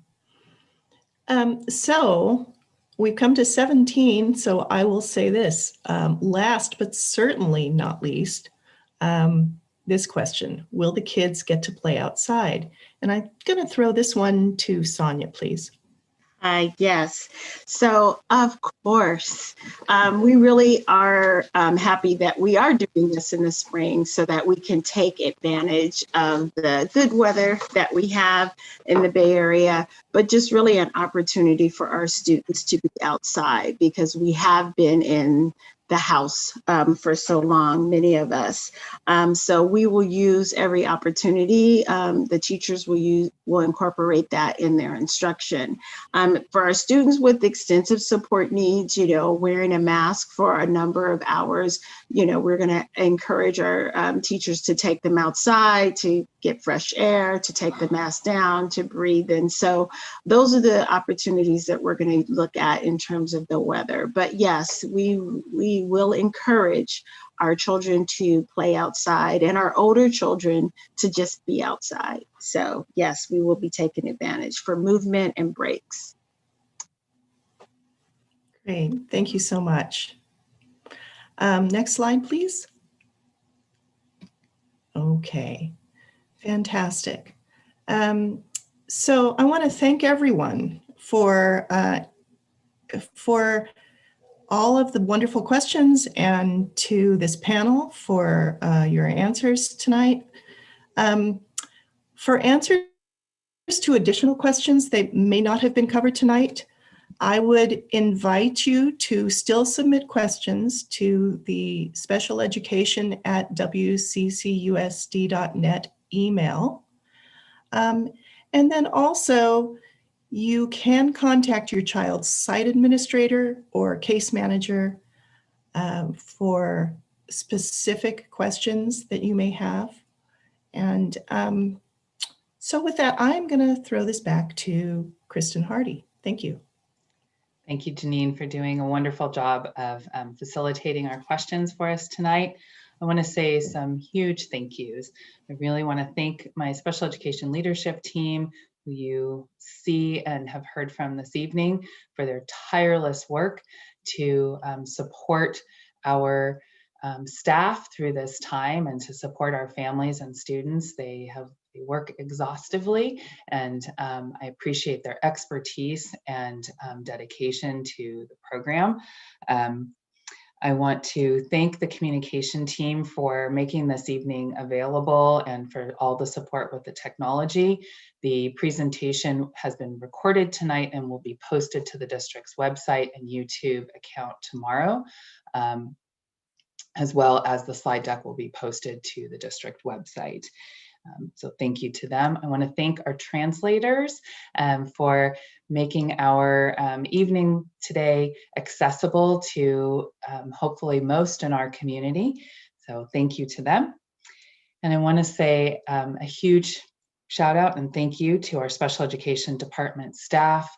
So we've come to 17, so I will say this. Last but certainly not least, this question: will the kids get to play outside? And I'm going to throw this one to Sonia, please. Yes. So, of course, we really are happy that we are doing this in the spring so that we can take advantage of the good weather that we have in the Bay Area, but just really an opportunity for our students to be outside because we have been in the house for so long, many of us. So we will use every opportunity. The teachers will incorporate that in their instruction. For our students with extensive support needs, wearing a mask for a number of hours, we're going to encourage our teachers to take them outside, to get fresh air, to take the mask down, to breathe. And so those are the opportunities that we're going to look at in terms of the weather. But yes, we will encourage our children to play outside and our older children to just be outside. So yes, we will be taking advantage for movement and breaks. Great, thank you so much. Next slide, please. Okay, fantastic. So I want to thank everyone for all of the wonderful questions and to this panel for your answers tonight. For answers to additional questions that may not have been covered tonight, I would invite you to still submit questions to the specialeducation@wccusd.net email. And then also, you can contact your child's site administrator or case manager for specific questions that you may have. And so with that, I'm going to throw this back to Kristen Hardy. Thank you. Thank you, Janine, for doing a wonderful job of facilitating our questions for us tonight. I want to say some huge thank yous. I really want to thank my special education leadership team, who you see and have heard from this evening, for their tireless work to support our staff through this time and to support our families and students. They work exhaustively, and I appreciate their expertise and dedication to the program. I want to thank the communication team for making this evening available and for all the support with the technology. The presentation has been recorded tonight and will be posted to the district's website and YouTube account tomorrow, as well as the slide deck will be posted to the district website. So thank you to them. I want to thank our translators for making our evening today accessible to hopefully most in our community. So thank you to them. And I want to say a huge shout out and thank you to our special education department staff.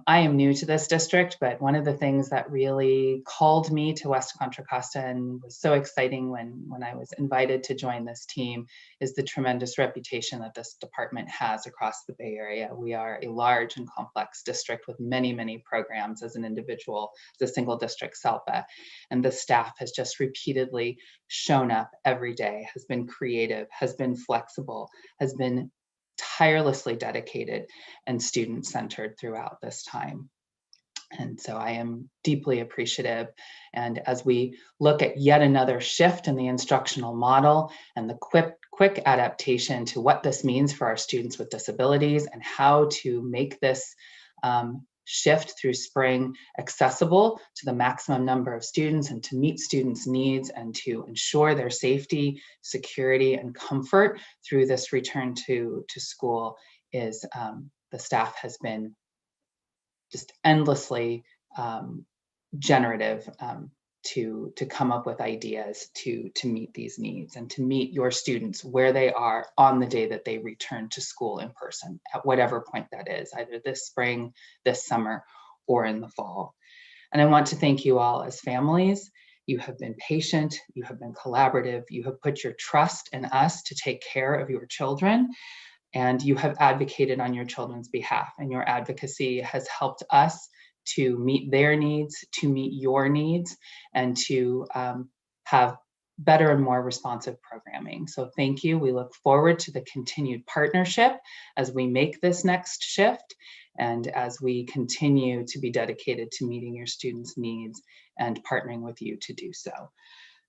I am new to this district, but one of the things that really called me to West Contra Costa and was so exciting when I was invited to join this team is the tremendous reputation that this department has across the Bay Area. We are a large and complex district with many, many programs as an individual, as a single district SELPA. And the staff has just repeatedly shown up every day, has been creative, has been flexible, has been tirelessly dedicated and student-centered throughout this time. And so I am deeply appreciative. And as we look at yet another shift in the instructional model and the quick adaptation to what this means for our students with disabilities and how to make this shift through spring accessible to the maximum number of students and to meet students' needs and to ensure their safety, security, and comfort through this return to school is the staff has been just endlessly generative to come up with ideas to meet these needs and to meet your students where they are on the day that they return to school in person, at whatever point that is, either this spring, this summer, or in the fall. And I want to thank you all as families. You have been patient, you have been collaborative, you have put your trust in us to take care of your children, and you have advocated on your children's behalf, and your advocacy has helped us to meet their needs, to meet your needs, and to have better and more responsive programming. So thank you. We look forward to the continued partnership as we make this next shift and as we continue to be dedicated to meeting your students' needs and partnering with you to do so.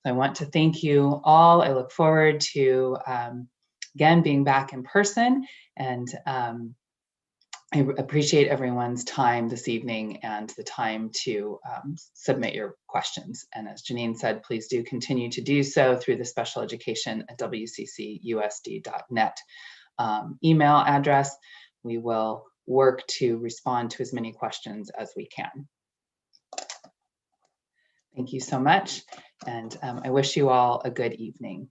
I want to thank you all. I look forward to, again, being back in person, and I appreciate everyone's time this evening and the time to submit your questions. And as Janine said, please do continue to do so through the special education at wccusd.net email address. We will work to respond to as many questions as we can. Thank you so much. And I wish you all a good evening.